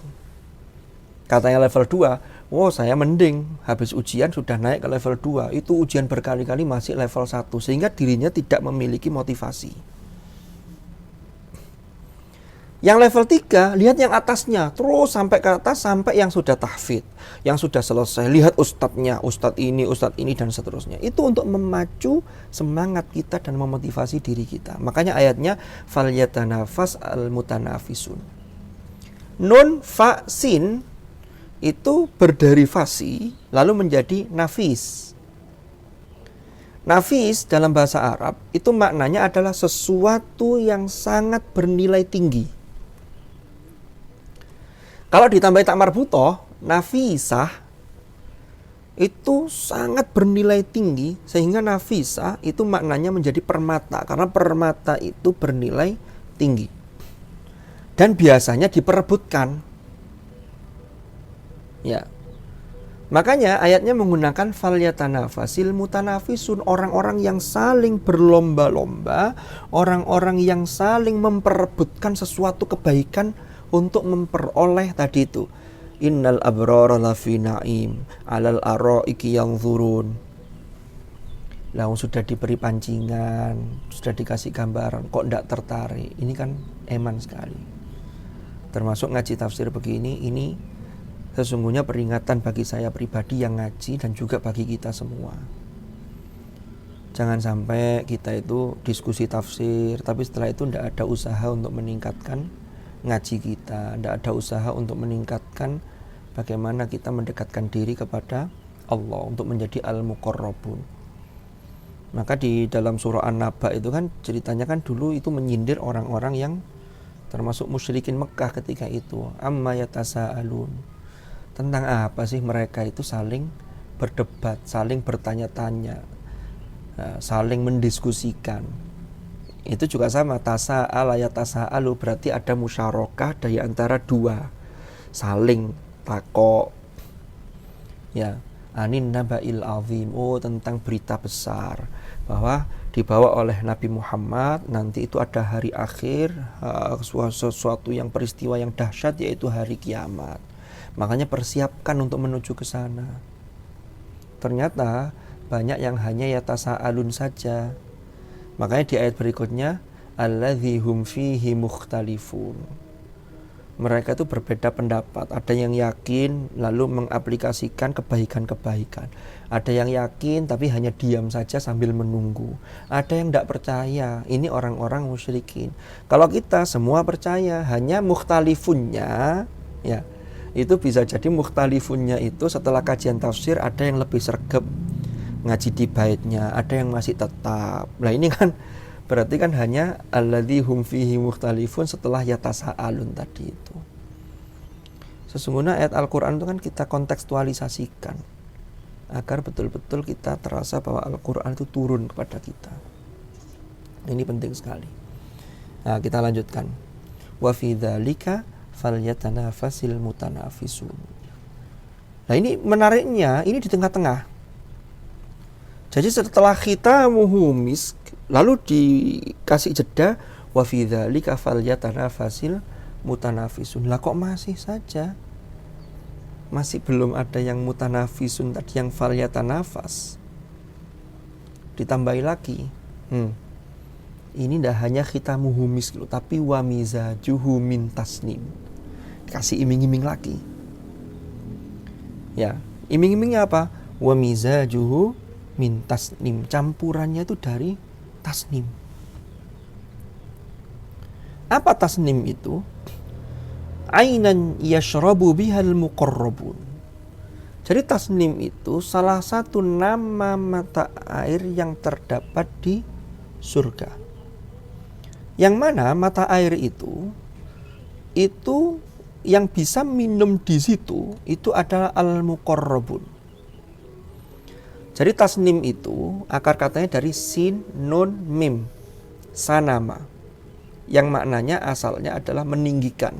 Katanya level 2, wow saya mending, habis ujian sudah naik ke level 2, itu ujian berkali-kali masih level 1, sehingga dirinya tidak memiliki motivasi. Yang level 3, lihat yang atasnya, terus sampai ke atas, sampai yang sudah tahfidz, yang sudah selesai, lihat ustadznya, ustadz ini, dan seterusnya. Itu untuk memacu semangat kita dan memotivasi diri kita. Makanya ayatnya, falyatanafas al-mutanafisun. Nun, fa, sin, itu berderivasi, lalu menjadi nafis. Nafis dalam bahasa Arab, itu maknanya adalah sesuatu yang sangat bernilai tinggi. Kalau ditambah tak marbutoh, nafisah itu sangat bernilai tinggi, sehingga nafisah itu maknanya menjadi permata, karena permata itu bernilai tinggi dan biasanya diperebutkan. Ya, makanya ayatnya menggunakan falyatanafasil mutanafisun, orang-orang yang saling berlomba-lomba, orang-orang yang saling memperebutkan sesuatu kebaikan untuk memperoleh tadi itu. Innal abrara lafi na'im alal araiki yanzurun. Lah sudah diberi pancingan, sudah dikasih gambaran, kok tidak tertarik? Ini kan eman sekali. Termasuk ngaji tafsir begini, ini sesungguhnya peringatan bagi saya pribadi yang ngaji dan juga bagi kita semua. Jangan sampai kita itu diskusi tafsir, tapi setelah itu tidak ada usaha untuk meningkatkan ngaji kita, tidak ada usaha untuk meningkatkan bagaimana kita mendekatkan diri kepada Allah untuk menjadi al-muqarrabun. Maka di dalam surah An-Naba itu kan ceritanya kan dulu itu menyindir orang-orang yang termasuk musyrikin Mekah ketika itu. Amma yatasa'alun. Tentang apa sih mereka itu saling berdebat, saling bertanya-tanya, saling mendiskusikan. Itu juga sama, tasa'ala yatasa'alu, berarti ada musyarakah dari antara dua, saling takok. Ya, anin naba'il azim, tentang berita besar bahwa dibawa oleh Nabi Muhammad, nanti itu ada hari akhir, sesuatu yang peristiwa yang dahsyat, yaitu hari kiamat. Makanya persiapkan untuk menuju ke sana. Ternyata banyak yang hanya yatasaalun saja. Makanya di ayat berikutnya alladzi hum fihi mukhtalifun. Mereka itu berbeda pendapat. Ada yang yakin lalu mengaplikasikan kebaikan-kebaikan. Ada yang yakin tapi hanya diam saja sambil menunggu. Ada yang tidak percaya. Ini orang-orang musyrikin. Kalau kita semua percaya, hanya mukhtalifunnya, ya, itu bisa jadi mukhtalifunnya itu setelah kajian tafsir ada yang lebih sregep ngaji di baitnya, ada yang masih tetap. Nah ini kan berarti kan hanya alladzi hum fihi mukhtalifun setelah yatasaalun tadi itu. Sesungguhnya ayat Al-Quran itu kan kita kontekstualisasikan agar betul-betul kita terasa bahwa Al-Quran itu turun kepada kita. Ini penting sekali. Nah, kita lanjutkan. Wa fi dzalika falyatanafasil mutanafisun. Nah, ini menariknya, ini di tengah-tengah. Jadi setelah khitamuhu misk, lalu dikasih jeda wa fi dzalika falyatanafasil mutanafisun. Lah kok masih saja? Masih belum ada yang mutanafisun tadi, yang falyatanafas. Ditambahi lagi. Ini tidak hanya khitamuhu misk, tapi wa mizajuhu min tasnim. Kasih iming-iming lagi. Ya, iming-imingnya apa? Wa mizajuhu min tasnim, campurannya itu dari tasnim. Apa tasnim itu? Ainan yashrabu bihal muqarrabun. Jadi tasnim itu salah satu nama mata air yang terdapat di surga. Yang mana mata air itu yang bisa minum di situ itu adalah al-muqarrabun. Jadi tasnim itu akar katanya dari sin, nun, mim, sanama, yang maknanya asalnya adalah meninggikan.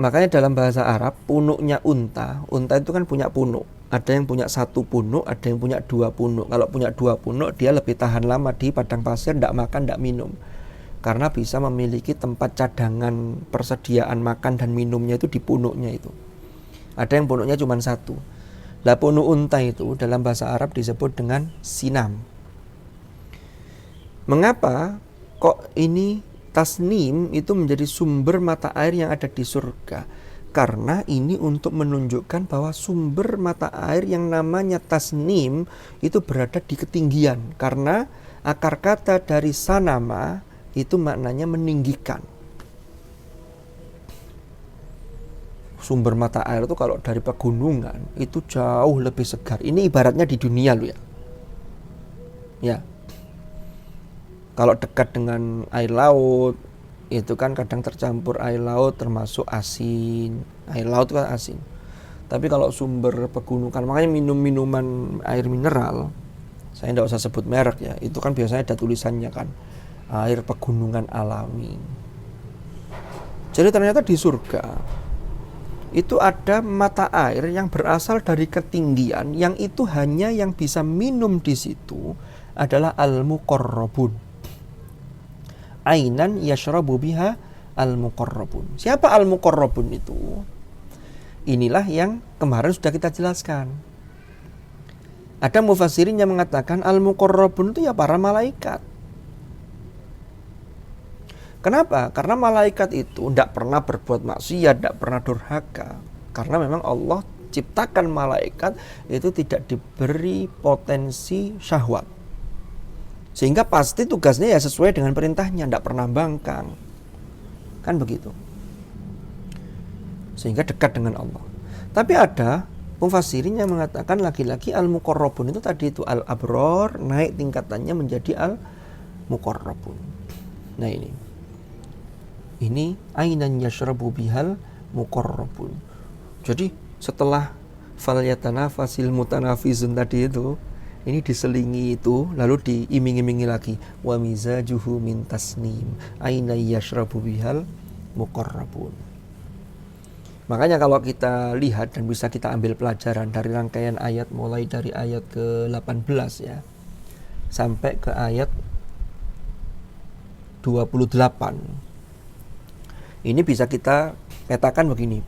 Makanya dalam bahasa Arab punuknya unta itu kan punya punuk. Ada yang punya satu punuk, ada yang punya dua punuk. Kalau punya dua punuk dia lebih tahan lama di padang pasir, tidak makan, tidak minum. Karena bisa memiliki tempat cadangan persediaan makan dan minumnya itu di punuknya itu. Ada yang punuknya cuma satu. Lah punuk unta itu dalam bahasa Arab disebut dengan sinam. Mengapa kok ini tasnim itu menjadi sumber mata air yang ada di surga? Karena ini untuk menunjukkan bahwa sumber mata air yang namanya tasnim itu berada di ketinggian. Karena akar kata dari sanama itu maknanya meninggikan. Sumber mata air itu kalau dari pegunungan itu jauh lebih segar. Ini ibaratnya di dunia loh ya. Ya. Kalau dekat dengan air laut itu kan kadang tercampur air laut termasuk asin. Air laut kan asin. Tapi kalau sumber pegunungan, makanya minum-minuman air mineral, saya tidak usah sebut merek ya, itu kan biasanya ada tulisannya kan, air pegunungan alami. Jadi ternyata di surga itu ada mata air yang berasal dari ketinggian, yang itu hanya yang bisa minum di situ adalah al-muqarrabun. Ainan yashrabu biha al-muqarrabun. Siapa al-muqarrabun itu? Inilah yang kemarin sudah kita jelaskan. Ada mufassirin yang mengatakan al-muqarrabun itu ya para malaikat. Kenapa? Karena malaikat itu tidak pernah berbuat maksiat, tidak pernah durhaka. Karena memang Allah ciptakan malaikat itu tidak diberi potensi syahwat. Sehingga pasti tugasnya ya sesuai dengan perintahnya, tidak pernah bangkang. Kan begitu. Sehingga dekat dengan Allah. Tapi ada mufassirin yang mengatakan laki-laki al-muqarrabun itu tadi itu al-abror, naik tingkatannya menjadi al-muqarrabun. Nah ini ainan yashrabu bihal muqarrabun. Jadi setelah falyatanafasil mutanafisun tadi itu, ini diselingi itu lalu diiming-imingi lagi wa mizajuhu min tasnim ainan yashrabu bihal muqarrabun. Makanya kalau kita lihat dan bisa kita ambil pelajaran dari rangkaian ayat mulai dari ayat ke-18 ya sampai ke ayat 28. Ini bisa kita petakan begini.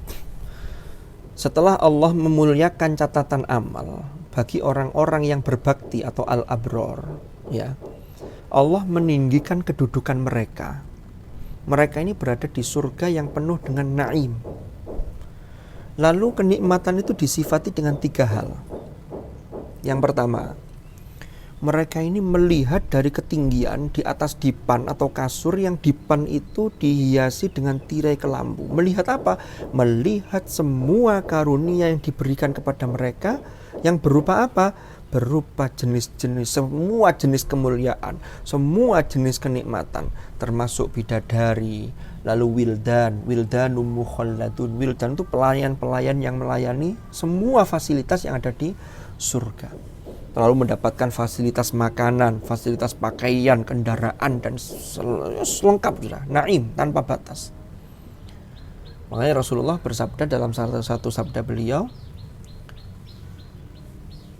Setelah Allah memuliakan catatan amal bagi orang-orang yang berbakti atau al-abror, ya, Allah meninggikan kedudukan mereka. Mereka ini berada di surga yang penuh dengan naim. Lalu kenikmatan itu disifati dengan 3 hal. Yang pertama, mereka ini melihat dari ketinggian di atas dipan atau kasur, yang dipan itu dihiasi dengan tirai kelambu. Melihat apa? Melihat semua karunia yang diberikan kepada mereka, yang berupa apa? Berupa jenis-jenis, semua jenis kemuliaan, semua jenis kenikmatan, termasuk bidadari, lalu wildanum mukhalladun. Wildan itu pelayan-pelayan yang melayani semua fasilitas yang ada di surga. Lalu mendapatkan fasilitas makanan, fasilitas pakaian, kendaraan, dan selengkap sudah, naim tanpa batas. Makanya Rasulullah bersabda dalam salah satu sabda beliau,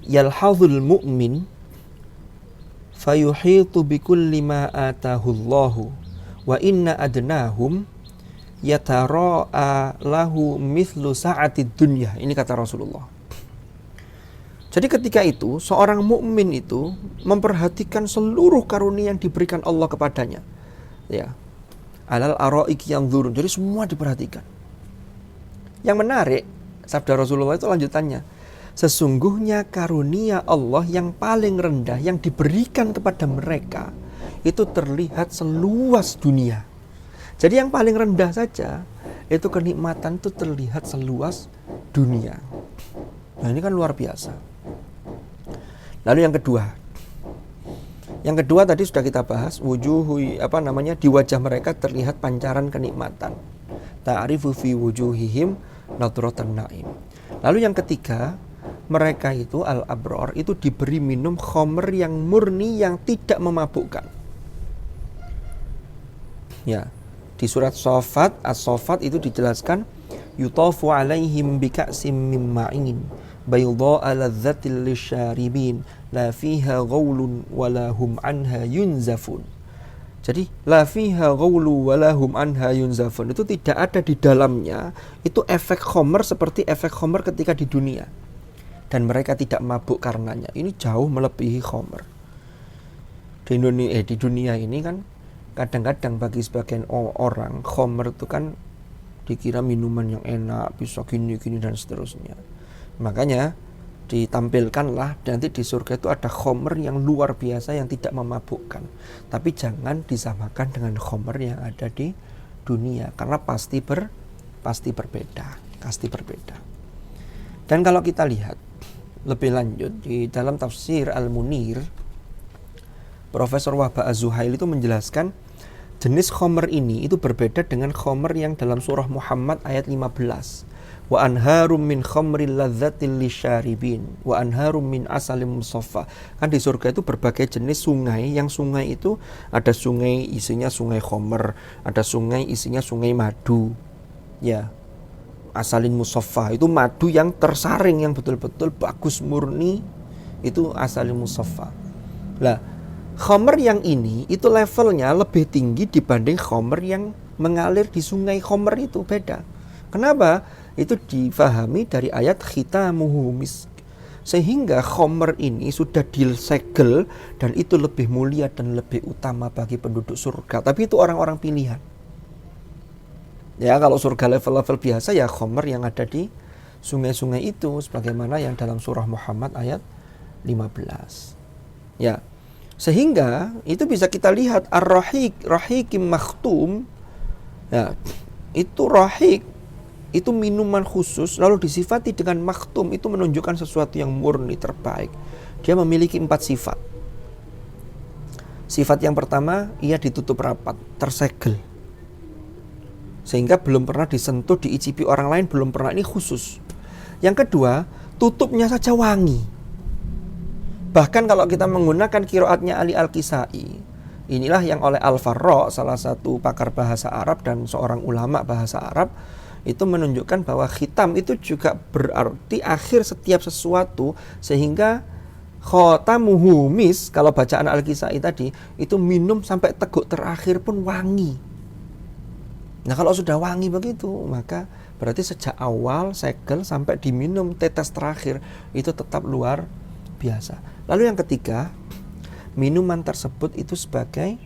yalhadhul mu'min fayuhitu bikulli ma atahullahu wa inna adnahum yatara'a lahu mithlu sa'atid dunya. Ini kata Rasulullah. Jadi ketika itu seorang mukmin itu memperhatikan seluruh karunia yang diberikan Allah kepadanya. Ya. Alal araiki yanzurun. Jadi semua diperhatikan. Yang menarik, sabda Rasulullah itu lanjutannya, sesungguhnya karunia Allah yang paling rendah yang diberikan kepada mereka itu terlihat seluas dunia. Jadi yang paling rendah saja itu kenikmatan itu terlihat seluas dunia. Nah, ini kan luar biasa. Lalu yang kedua tadi sudah kita bahas, di wajah mereka terlihat pancaran kenikmatan. Ta'rifu fi wujuhihim nadratan na'im. Lalu yang ketiga, mereka itu al-abror itu diberi minum khamr yang murni yang tidak memabukkan. Ya, di surat As-Saffat itu dijelaskan, yutafu alaihim bika'sim min ma'in bayda'a ladzatil lisyaribin la fiha ghaulun wala hum anha yunzafun. Jadi la fiha ghaulu wala hum anha yunzafun itu tidak ada di dalamnya itu efek khamr seperti efek khamr ketika di dunia. Dan mereka tidak mabuk karenanya. Ini jauh melebihi khamr. Di dunia ini kan kadang-kadang bagi sebagian orang khamr itu kan dikira minuman yang enak, bisa gini dan seterusnya. Makanya ditampilkanlah nanti di surga itu ada khamr yang luar biasa yang tidak memabukkan. Tapi jangan disamakan dengan khamr yang ada di dunia karena pasti berbeda. Dan kalau kita lihat lebih lanjut di dalam tafsir Al-Munir, Profesor Wahbah Az-Zuhail itu menjelaskan jenis khamr ini itu berbeda dengan khamr yang dalam surah Muhammad ayat 15. Wa anharum min khamril ladzatil lisyaribin wa anharum min asalim musaffa. Kan di surga itu berbagai jenis sungai, yang sungai itu ada sungai isinya sungai khamr, ada sungai isinya sungai madu. Ya. Asalin musaffa itu madu yang tersaring yang betul-betul bagus murni, itu asalin musaffa. Lah, khamr yang ini itu levelnya lebih tinggi dibanding khamr yang mengalir di sungai khamr itu, beda. Kenapa? Itu difahami dari ayat khitamuhu misk. Sehingga khamr ini sudah disegel dan itu lebih mulia dan lebih utama bagi penduduk surga. Tapi itu orang-orang pilihan. Ya, kalau surga level-level biasa ya khamr yang ada di sungai-sungai itu sebagaimana yang dalam surah Muhammad ayat 15. Ya. Sehingga itu bisa kita lihat rahikim makhtum. Ya, itu rahik itu minuman khusus lalu disifati dengan makhtum, itu menunjukkan sesuatu yang murni terbaik. Dia memiliki 4 sifat. Sifat yang pertama, ia ditutup rapat, tersegel. Sehingga belum pernah disentuh, diicipi orang lain, belum pernah, ini khusus. Yang kedua, tutupnya saja wangi. Bahkan kalau kita menggunakan qiraatnya Ali Al-Kisai, inilah yang oleh Al-Farra, salah satu pakar bahasa Arab dan seorang ulama bahasa Arab, itu menunjukkan bahwa khitam itu juga berarti akhir setiap sesuatu, sehingga khatamuhu mis, kalau bacaan Al-Kisai tadi, itu minum sampai teguk terakhir pun wangi. Nah, kalau sudah wangi begitu, maka Berarti sejak awal segel sampai diminum tetes terakhir itu tetap luar biasa. Lalu yang ketiga, minuman tersebut itu sebagai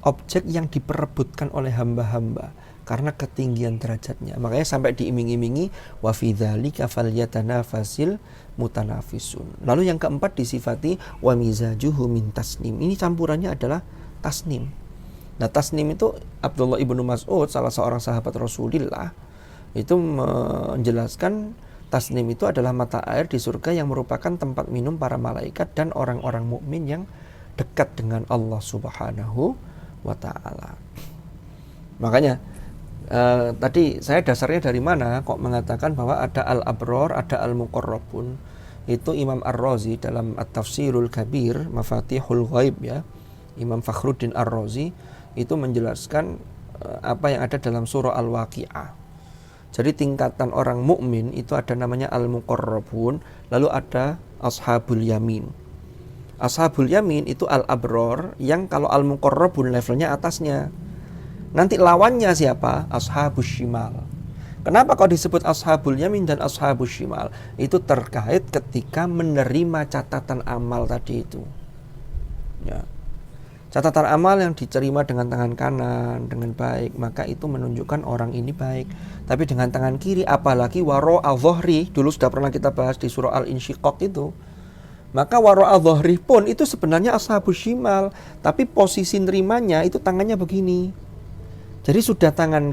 objek yang diperebutkan oleh hamba-hamba karena ketinggian derajatnya. Makanya sampai diiming-imingi wa fi dzalika falyatanafasil mutanafisun. Lalu yang keempat disifati wa mizajuhu min tasnim. Ini campurannya adalah tasnim. Nah, tasnim itu Abdullah ibnu Mas'ud, salah seorang sahabat Rasulullah, itu menjelaskan tasnim itu adalah mata air di surga yang merupakan tempat minum para malaikat dan orang-orang mukmin yang dekat dengan Allah Subhanahu wa ta'ala. Makanya tadi saya dasarnya dari mana kok mengatakan bahwa ada al-abror, ada al-muqarrabun. Itu Imam Ar-Razi dalam At-Tafsirul Kabir, Mafatihul Ghaib ya, Imam Fakhruddin Ar-Razi itu menjelaskan apa yang ada dalam surah Al-Waqi'ah. Jadi tingkatan orang mukmin itu ada namanya al-muqarrabun, lalu ada ashabul yamin. Ashabul yamin itu al-abror, yang kalau al-muqarrabun levelnya atasnya. Nanti lawannya siapa? Ashabus shimal. Kenapa kok disebut ashabul yamin dan ashabus shimal? Itu terkait ketika menerima catatan amal tadi itu. Ya. Catatan amal yang diterima dengan tangan kanan dengan baik, maka itu menunjukkan orang ini baik. Tapi dengan tangan kiri, apalagi wara'a dhahri, dulu sudah pernah kita bahas di surah Al-Insyiqaq itu. Maka wara'a dhahri pun itu sebenarnya ashabus shimal, tapi posisi nerimanya itu tangannya begini. Jadi sudah tangan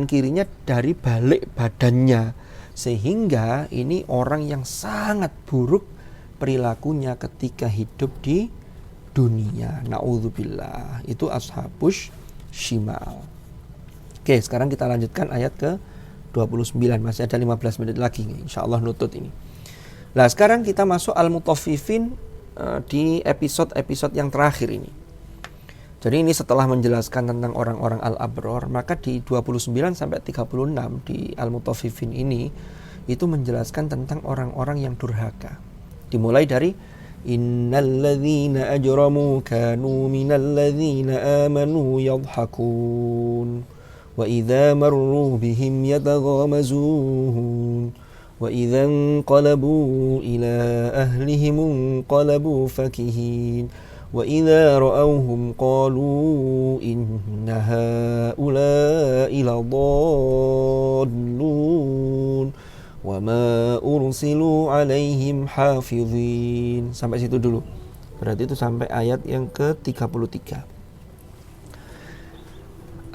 kirinya dari balik badannya. Sehingga ini orang yang sangat buruk perilakunya ketika hidup di dunia. Na'udzubillah. Itu ashabus shimal. Oke, sekarang kita lanjutkan ayat ke 29. Masih ada 15 menit lagi. InsyaAllah nutut ini. Nah, sekarang kita masuk al-mutaffifin di episode-episode yang terakhir ini. Jadi ini setelah menjelaskan tentang orang-orang al-abror, maka di 29 sampai 36 di al-mutaffifin ini itu menjelaskan tentang orang-orang yang durhaka. Dimulai dari innalladzina ajramu kanu minalladzina amanu yadhhakun wa idza marru bihim yataghamazun wa idza inqalabu ila ahlihim inqalabu fakihin wa idza ra'awhum qalu inna haula'i ladallun wa ma ursilu alaihim hafizin. Sampai situ dulu. Berarti itu sampai ayat yang ke-33.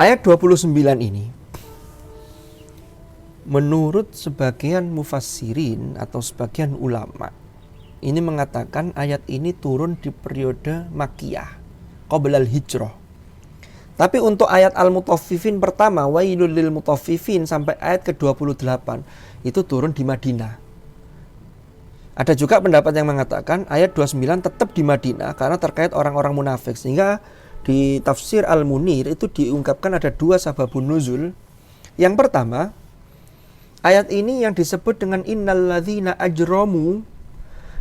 Ayat 29 ini menurut sebagian mufassirin atau sebagian ulama ini mengatakan ayat ini turun di periode Makkiyah, qoblal hijrah. Tapi untuk ayat Al-Mutaffifin pertama, wailul lil mutaffifin sampai ayat ke-28 itu turun di Madinah. Ada juga pendapat yang mengatakan ayat 29 tetap di Madinah karena terkait orang-orang munafik. Sehingga di tafsir Al-Munir itu diungkapkan ada dua sababun nuzul. Yang pertama, ayat ini yang disebut dengan innalladzina ajramu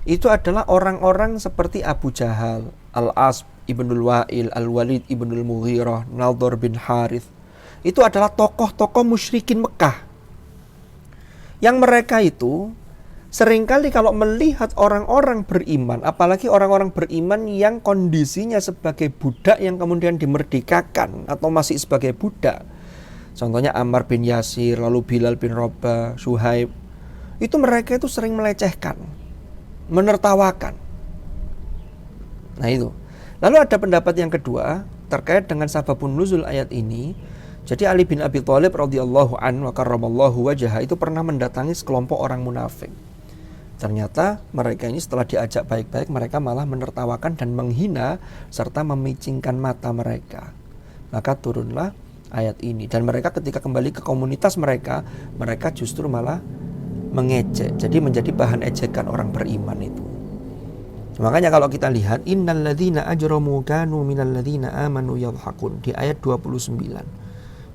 itu adalah orang-orang seperti Abu Jahal, Al-As ibnul Wa'il, Al-Walid ibnul Mughirah, Nadhr bin Harith. Itu adalah tokoh-tokoh musyrikin Mekah. Yang mereka itu seringkali kalau melihat orang-orang beriman, apalagi orang-orang beriman yang kondisinya sebagai budak yang kemudian dimerdekakan atau masih sebagai budak. Contohnya Ammar bin Yasir, lalu Bilal bin Rabah, Suhaib. Itu mereka itu sering melecehkan, menertawakan. Nah itu. Lalu ada pendapat yang kedua terkait dengan sababun nuzul ayat ini. Jadi Ali bin Abi Thalib radhiyallahu anhu wa karramallahu wajhahu itu pernah mendatangi sekelompok orang munafik. Ternyata mereka ini setelah diajak baik-baik, mereka malah menertawakan dan menghina serta memicingkan mata mereka. Maka turunlah ayat ini, dan mereka ketika kembali ke komunitas mereka justru malah mengejek, jadi menjadi bahan ejekan orang beriman itu. Makanya kalau kita lihat innalladzina ajramu kanu minalladzina amanu yadhhakun di ayat 29.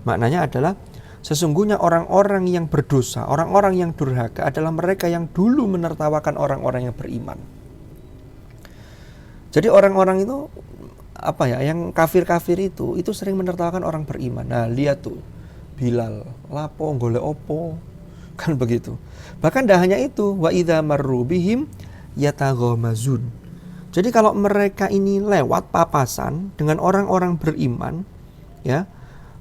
Maknanya adalah sesungguhnya orang-orang yang berdosa, orang-orang yang durhaka adalah mereka yang dulu menertawakan orang-orang yang beriman. Jadi orang-orang itu yang kafir-kafir itu sering menertawakan orang beriman. Nah, lihat tuh. Bilal, lapo golek opo, kan begitu. Bahkan tidak hanya itu, wa idza marru bihim yataghamazun. Jadi kalau mereka ini lewat papasan dengan orang-orang beriman, ya,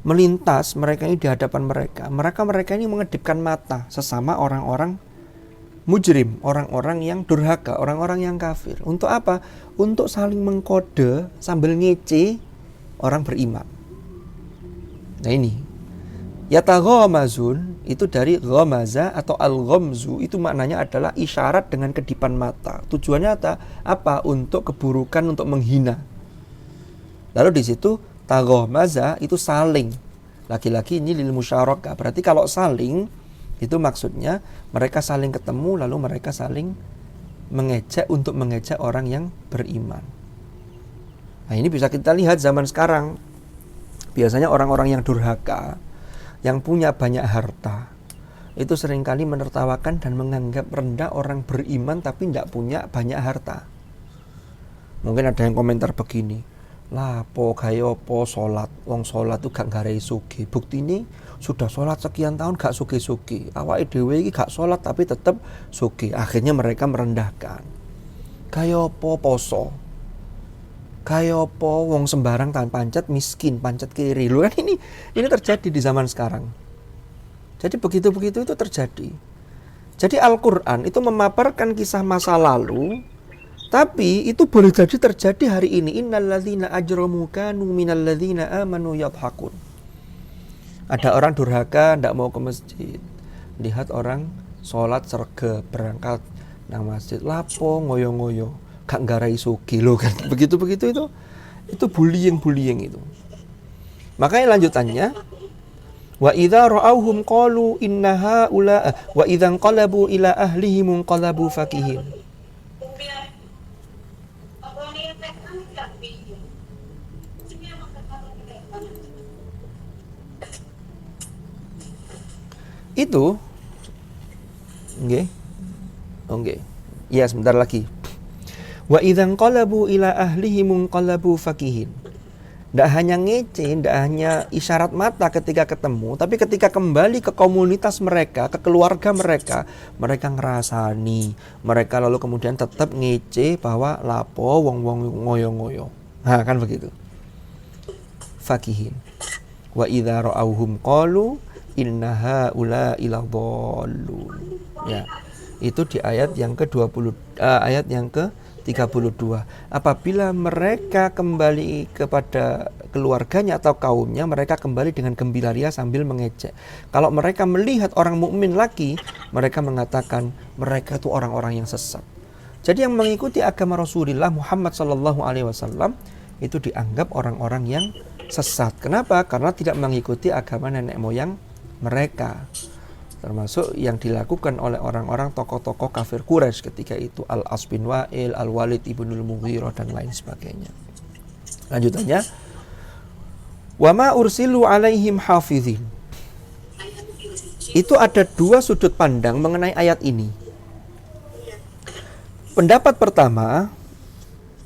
melintas mereka ini di hadapan mereka ini mengedipkan mata sesama orang-orang mujrim, orang-orang yang durhaka, orang-orang yang kafir. Untuk apa? Untuk saling mengkode sambil ngece orang beriman. Nah ini, yataghamazun itu dari ghamaza atau al-ghamzu, itu maknanya adalah isyarat dengan kedipan mata. Tujuannya apa? Untuk keburukan, untuk menghina. Lalu di situ taghamaza itu saling. Laki-laki ini lil musyarakah. Berarti kalau saling itu maksudnya mereka saling ketemu lalu mereka saling mengejek untuk mengejek orang yang beriman. Nah ini bisa kita lihat zaman sekarang. Biasanya orang-orang yang durhaka, yang punya banyak harta, itu seringkali menertawakan dan menganggap rendah orang beriman tapi tidak punya banyak harta. Mungkin ada yang komentar begini, lah po gayo po sholat, wong sholat tuh gak ngarai sugi. Bukti ini sudah sholat sekian tahun gak sugi-sugi. Awake dhewe iki gak sholat tapi tetap sugi. Akhirnya mereka merendahkan. Gayo po poso, gayo po wong sembarang tanpa pancet miskin, pancet kiri. Lu kan ini terjadi di zaman sekarang. Jadi begitu-begitu itu terjadi. Jadi Al-Quran itu memaparkan kisah masa lalu, tapi itu boleh jadi terjadi hari ini. Innalladzina ajramu kanu minalladzina amanu yadhakun. Ada orang durhaka, tidak mau ke masjid. Lihat orang sholat serge, berangkat nang masjid, lapo ngoyo-ngoyo, gak ngarai sugi lo kan. Begitu-begitu itu bullying itu. Makanya lanjutannya, wa idza ra'awhum qalu inna haula wa idza qalabu ila ahlihim qalabu fakihin. Itu Oke. Ya, sebentar lagi. Wa idzan qalabu ila ahlihim qalabu fakihin. Tidak hanya ngece, tidak hanya isyarat mata ketika ketemu, tapi ketika kembali ke komunitas mereka, ke keluarga mereka ngerasani. Mereka lalu kemudian tetap ngece bahwa lapo wong-wong ngoyo-ngoyo. Nah, kan begitu. Fakihin. Wa idza ra'awhum qalu innaha ula ila dhallun. Ya. Itu di ayat yang ke-20 ayat yang ke-32. Apabila mereka kembali kepada keluarganya atau kaumnya, mereka kembali dengan gembira ria sambil mengejek. Kalau mereka melihat orang mukmin lagi, mereka mengatakan mereka itu orang-orang yang sesat. Jadi yang mengikuti agama Rasulullah Muhammad SAW itu dianggap orang-orang yang sesat. Kenapa? Karena tidak mengikuti agama nenek moyang mereka, termasuk yang dilakukan oleh orang-orang tokoh-tokoh kafir Quraisy ketika itu, Al-As bin Wa'il, Al-Walid ibnul Mughirah dan lain sebagainya. Lanjutannya, wa ma ursilu alaihim hafizin. Itu ada dua sudut pandang mengenai ayat ini. Pendapat pertama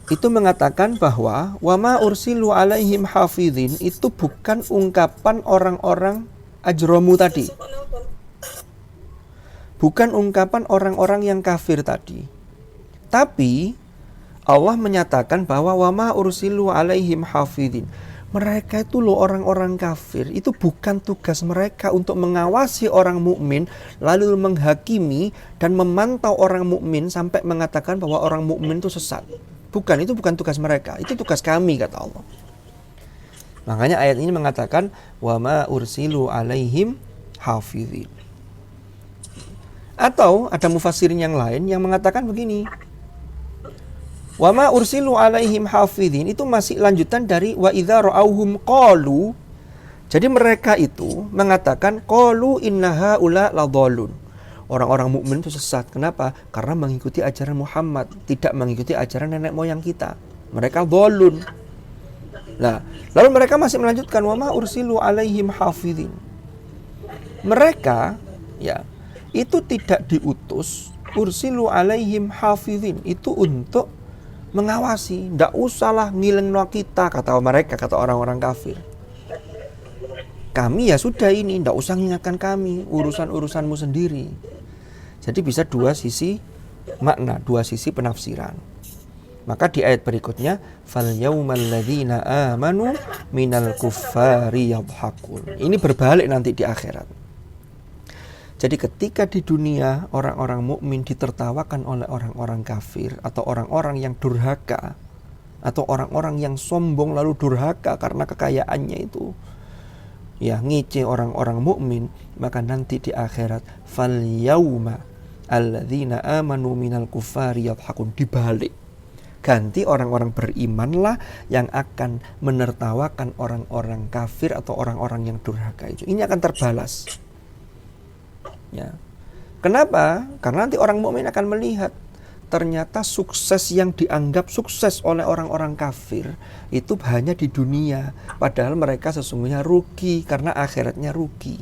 itu mengatakan bahwa wa ma ursilu alaihim hafizin itu bukan ungkapan orang-orang ajromu tadi. Bukan ungkapan orang-orang yang kafir tadi. Tapi Allah menyatakan bahwa wa ma ursilu alaihim hafizin. Mereka itu loh orang-orang kafir, itu bukan tugas mereka untuk mengawasi orang mukmin lalu menghakimi dan memantau orang mukmin sampai mengatakan bahwa orang mukmin itu sesat. Bukan, itu bukan tugas mereka, itu tugas kami, kata Allah. Makanya ayat ini mengatakan wa ma ursilu alaihim hafizin. Atau ada mufassirin yang lain yang mengatakan begini, wa ma ursilu alaihim hafizin itu masih lanjutan dari wa idza ra'awhum qalu. Jadi mereka itu mengatakan qalu innaha ula ladallun. Orang-orang mukmin itu sesat. Kenapa? Karena mengikuti ajaran Muhammad, tidak mengikuti ajaran nenek moyang kita. Mereka dhallun. Nah, lalu mereka masih melanjutkan wa ma ursilu alaihim hafizin. Mereka ya itu tidak diutus ursilu alaihim hafizin itu untuk mengawasi, ndak usahlah ngilengno kita, kata mereka, kata orang-orang kafir. Kami ya sudah ini, tidak usah mengingatkan kami, urusan-urusanmu sendiri. Jadi bisa dua sisi makna, dua sisi penafsiran. Maka di ayat berikutnya, fal yaumal ladzina amanu minal kuffari yadhakun. Ini berbalik nanti di akhirat. Jadi ketika di dunia orang-orang mukmin ditertawakan oleh orang-orang kafir atau orang-orang yang durhaka atau orang-orang yang sombong lalu durhaka karena kekayaannya itu, ya ngece orang-orang mukmin, maka nanti di akhirat fal yauma alladzina amanu minal kuffari yadhakun, dibalik. Ganti orang-orang berimanlah yang akan menertawakan orang-orang kafir atau orang-orang yang durhaka itu. Ini akan terbalas. Ya. Kenapa? Karena nanti orang mukmin akan melihat ternyata sukses yang dianggap sukses oleh orang-orang kafir itu hanya di dunia, padahal mereka sesungguhnya rugi karena akhiratnya rugi.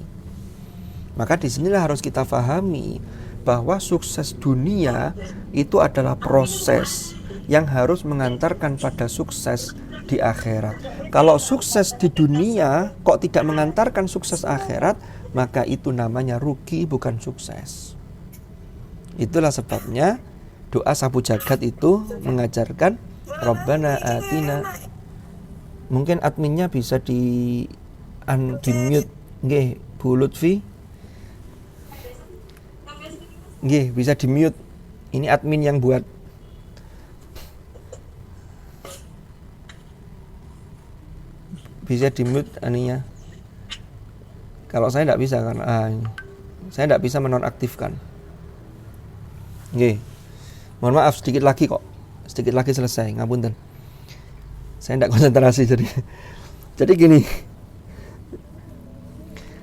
Maka disinilah harus kita pahami bahwa sukses dunia itu adalah proses yang harus mengantarkan pada sukses di akhirat. Kalau sukses di dunia kok tidak mengantarkan sukses akhirat, maka itu namanya rugi, bukan sukses. Itulah sebabnya doa sapu jagat itu mengajarkan Rabbana atina. Mungkin adminnya bisa di mute nggih, Bu Lutfi. Nggih, bisa di mute. Ini admin yang buat. Bisa di mute aninya. Kalau saya tidak bisa karena saya tidak bisa menonaktifkan. Nggih. Mohon maaf, sedikit lagi kok. Sedikit lagi selesai, ngapunten. Saya tidak konsentrasi jadi gini.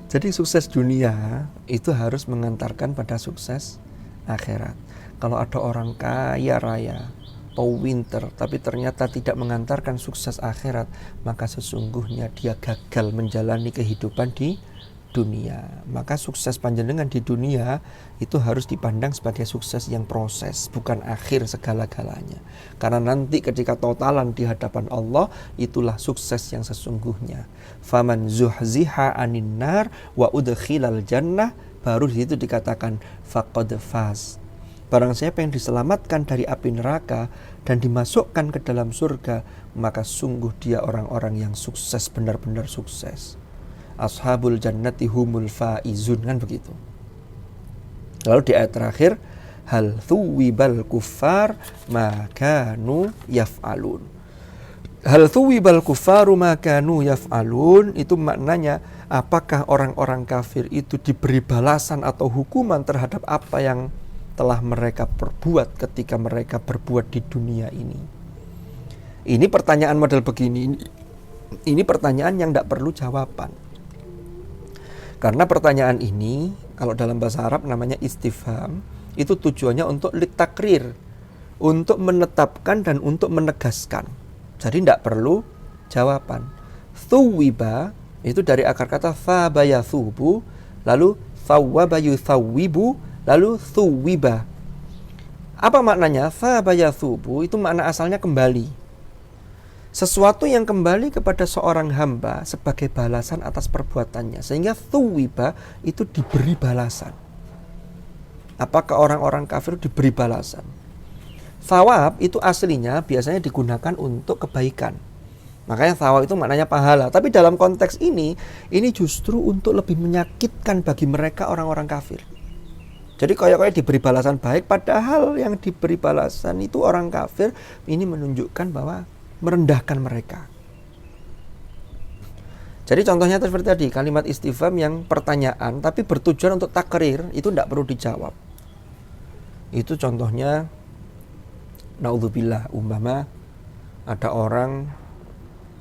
Jadi sukses dunia itu harus mengantarkan pada sukses akhirat. Kalau ada orang kaya raya atau winter tapi ternyata tidak mengantarkan sukses akhirat, maka sesungguhnya dia gagal menjalani kehidupan di dunia. Maka sukses panjenengan di dunia itu harus dipandang sebagai sukses yang proses, bukan akhir segala-galanya. Karena nanti ketika totalan di hadapan Allah, itulah sukses yang sesungguhnya. Faman zuhziha anin nar wa udkhilal jannah, baru di situ dikatakan faqad faz. Barang siapa yang diselamatkan dari api neraka dan dimasukkan ke dalam surga, maka sungguh dia orang-orang yang sukses, benar-benar sukses. Ashabul jannati humul faizun, kan begitu. Lalu di ayat terakhir, hal thuwibal kuffar ma kanu yaf'alun. Hal thuwibal kuffaru ma kanu yaf'alun, itu maknanya apakah orang-orang kafir itu diberi balasan atau hukuman terhadap apa yang telah mereka perbuat ketika mereka berbuat di dunia ini. Ini pertanyaan model begini. Ini pertanyaan yang tidak perlu jawaban. Karena pertanyaan ini, kalau dalam bahasa Arab namanya istifham, itu tujuannya untuk litakrir, untuk menetapkan dan untuk menegaskan. Jadi tidak perlu jawaban. Thuwiba itu dari akar kata fabayathubu, lalu thawwabayuthawibu, lalu thuwiba. Apa maknanya? Fabayathubu itu makna asalnya kembali. Sesuatu yang kembali kepada seorang hamba sebagai balasan atas perbuatannya. Sehingga thuwiba itu diberi balasan. Apakah orang-orang kafir diberi balasan? Thawab itu aslinya biasanya digunakan untuk kebaikan. Makanya thawab itu maknanya pahala. Tapi dalam konteks ini justru untuk lebih menyakitkan bagi mereka orang-orang kafir. Jadi kayak diberi balasan baik, padahal yang diberi balasan itu orang kafir. Ini menunjukkan bahwa merendahkan mereka. Jadi contohnya seperti tadi, kalimat istifham yang pertanyaan tapi bertujuan untuk takrir, itu tidak perlu dijawab. Itu contohnya, naudzubillah, umpama ada orang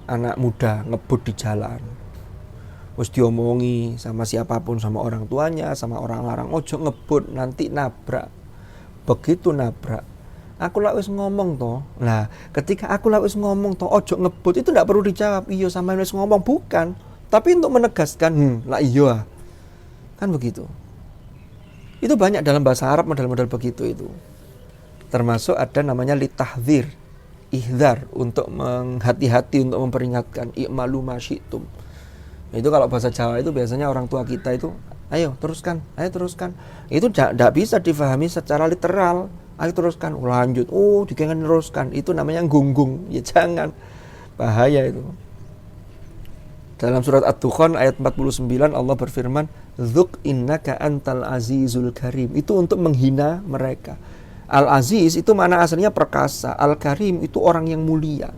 anak muda ngebut di jalan, terus diomongi sama siapapun, sama orang tuanya, sama orang larang, ojo ngebut nanti nabrak. Begitu nabrak, aku lak wis ngomong toh. Nah, ketika aku lak wis ngomong toh ojo ngebut, itu tidak perlu dijawab iya sama wis ngomong, bukan. Tapi untuk menegaskan, lah iya. Kan begitu. Itu banyak dalam bahasa Arab model-model begitu itu. Termasuk ada namanya litahdzir, ihdzar, untuk menghati-hati, untuk memperingatkan, i'malu ma syi'tum. Itu kalau bahasa Jawa itu biasanya orang tua kita itu, ayo teruskan. Itu tidak bisa difahami secara literal. Ayo teruskan, lanjut. Oh, dikengen teruskan. Itu namanya gunggung. Ya jangan. Bahaya itu. Dalam surat Ad-Dukhan ayat 49 Allah berfirman, "Dzuk innaka antal azizul karim." Itu untuk menghina mereka. Al-Aziz itu mana aslinya perkasa, Al-Karim itu orang yang mulia.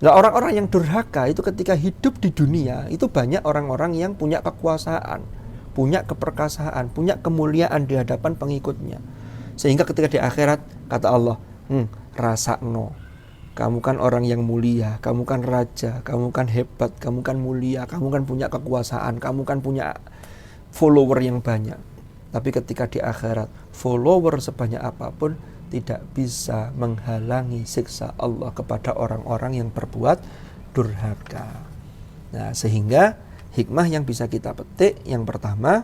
Nah, orang-orang yang durhaka itu ketika hidup di dunia itu banyak orang-orang yang punya kekuasaan, punya keperkasaan, punya kemuliaan di hadapan pengikutnya. Sehingga ketika di akhirat kata Allah, rasakno. Kamu kan orang yang mulia, kamu kan raja, kamu kan hebat, kamu kan mulia, kamu kan punya kekuasaan, kamu kan punya follower yang banyak. Tapi ketika di akhirat, follower sebanyak apapun tidak bisa menghalangi siksa Allah kepada orang-orang yang berbuat durhaka. Nah, sehingga hikmah yang bisa kita petik yang pertama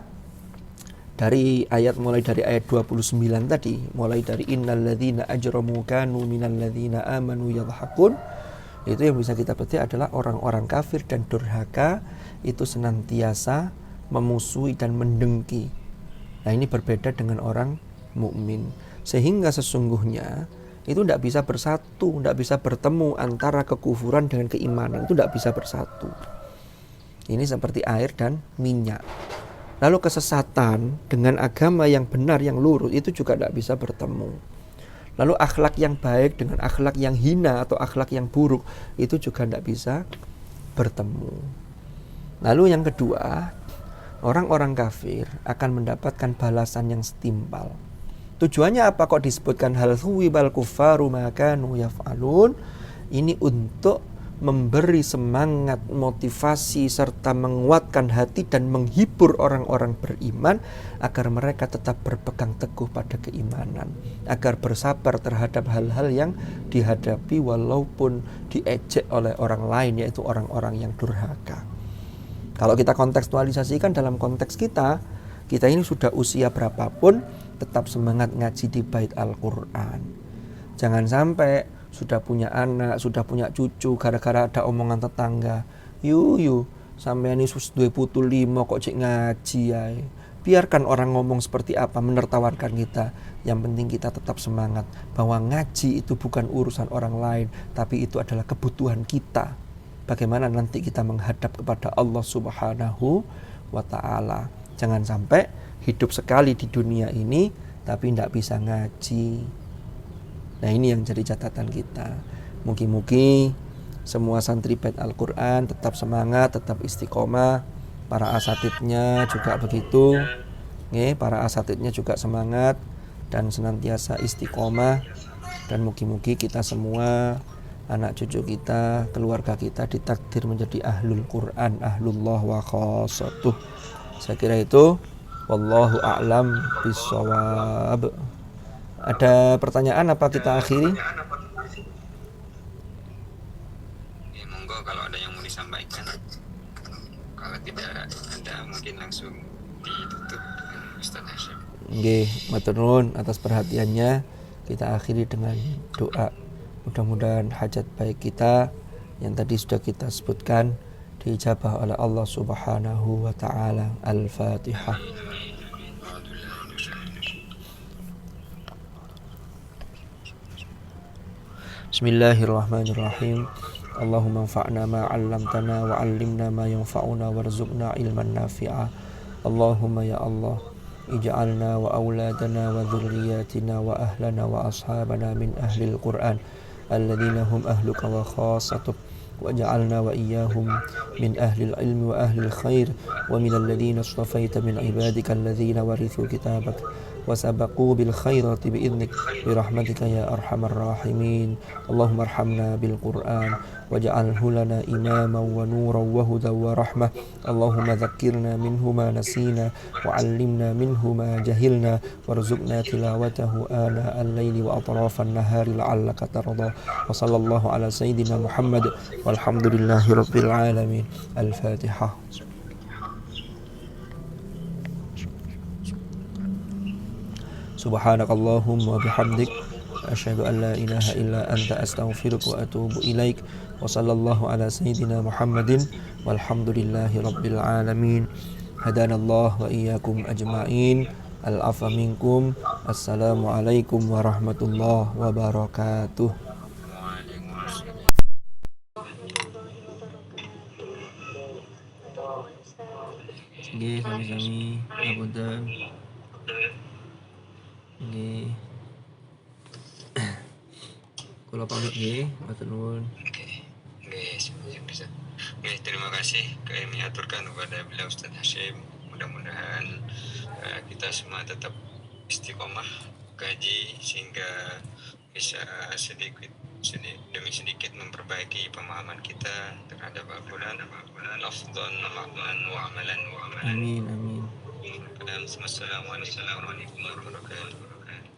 mulai dari ayat 29 tadi, mulai dari innalladzina ajramu kanu minalladzina amanu yadhakun, itu yang bisa kita petik adalah orang-orang kafir dan durhaka itu senantiasa memusuhi dan mendengki. Nah, ini berbeda dengan orang mukmin. Sehingga sesungguhnya itu tidak bisa bersatu, tidak bisa bertemu antara kekufuran dengan keimanan, itu tidak bisa bersatu. Ini seperti air dan minyak. Lalu kesesatan dengan agama yang benar, yang lurus, itu juga tidak bisa bertemu. Lalu akhlak yang baik dengan akhlak yang hina atau akhlak yang buruk, itu juga tidak bisa bertemu. Lalu yang kedua, orang-orang kafir akan mendapatkan balasan yang setimpal. Tujuannya apa kok disebutkan hal thuwibal kufaru ma kanu yaf'alun? Ini untuk memberi semangat, motivasi, serta menguatkan hati dan menghibur orang-orang beriman agar mereka tetap berpegang teguh pada keimanan, agar bersabar terhadap hal-hal yang dihadapi walaupun diejek oleh orang lain, yaitu orang-orang yang durhaka. Kalau kita kontekstualisasikan dalam konteks kita ini sudah usia berapapun tetap semangat ngaji di bait Al-Quran. Jangan sampai sudah punya anak, sudah punya cucu, gara-gara ada omongan tetangga, sampean ini sus 25 kok cek ngaji ya. Biarkan orang ngomong seperti apa, menertawakan kita. Yang penting kita tetap semangat bahwa ngaji itu bukan urusan orang lain, tapi itu adalah kebutuhan kita. Bagaimana nanti kita menghadap kepada Allah Subhanahu wa ta'ala. Jangan sampai hidup sekali di dunia ini tapi tidak bisa ngaji. Nah, ini yang jadi catatan kita. Mugi-mugi semua santri bait Al-Quran tetap semangat, tetap istiqomah. Para asatidnya juga begitu. Para asatidnya juga semangat dan senantiasa istiqomah. Dan mugi-mugi kita semua, anak cucu kita, keluarga kita ditakdir menjadi ahlul Quran, ahlullah wa khassatuh. Saya kira itu. Wallahu a'lam bishawab. Ada pertanyaan apa kita akhiri? Ya, monggo kalau ada yang mau disampaikan. Kalau tidak ada mungkin langsung ditutup Ustaz Hashim. Nggih, matur nuwun atas perhatiannya. Kita akhiri dengan doa. Mudah-mudahan hajat baik kita yang tadi sudah kita sebutkan diijabah oleh Allah Subhanahu wa ta'ala. Al-Fatihah. Bismillahirrahmanirrahim. Allahumma anfa'na ma 'allamtana wa 'allimna ma yanfa'una warzuqna ilman nafi'a. Allahumma ya Allah, ij'alna wa auladana wa dhurriyyatina wa ahlana wa ashabana min ahlil Qur'an alladhina hum ahluka wa khassatuk. وجعلنا وإياهم من أهل العلم وأهل الخير ومن الذين اصطفيت من عبادك الذين ورثوا كتابك وسبقوا بالخيرات بإذنك برحمتك يا أرحم الراحمين. اللهم ارحمنا بالقرآن واجعله لنا إماما ونورا وهدى ورحمة. اللهم ذكرنا منه ما نسينا وعلمنا منه ما جهلنا وارزقنا تلاوته آناء الليل وأطراف النهار لعلك ترضى. وصلى الله على سيدنا محمد والحمد لله رب العالمين. الفاتحة. Subhanakallahumma wa bihamdik, asyhadu an la ilaha illa anta astaghfiruka wa atubu ilaik. Wa sallallahu ala sayyidina Muhammadin walhamdulillahi rabbil alamin. Hadanallah wa iyyakum ajma'in. Al-afa minkum. Assalamualaikum warahmatullahi wabarakatuh. Waalaikumsalam. Nggih, sami-sami. Ngapunten. Nggih. Kula pamit nggih, matur nuwun. Bisa. Oke, terima kasih kami aturkan kepada beliau Ustaz Hashim. Mudah-mudahan kita semua tetap istiqomah kaji sehingga bisa sedikit demi sedikit memperbaiki pemahaman kita terhadap al-Quran lafzan wa amalan. Amin, amin. Assalamualaikum warahmatullahi wabarakatuh.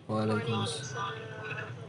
Waalaikumsalam.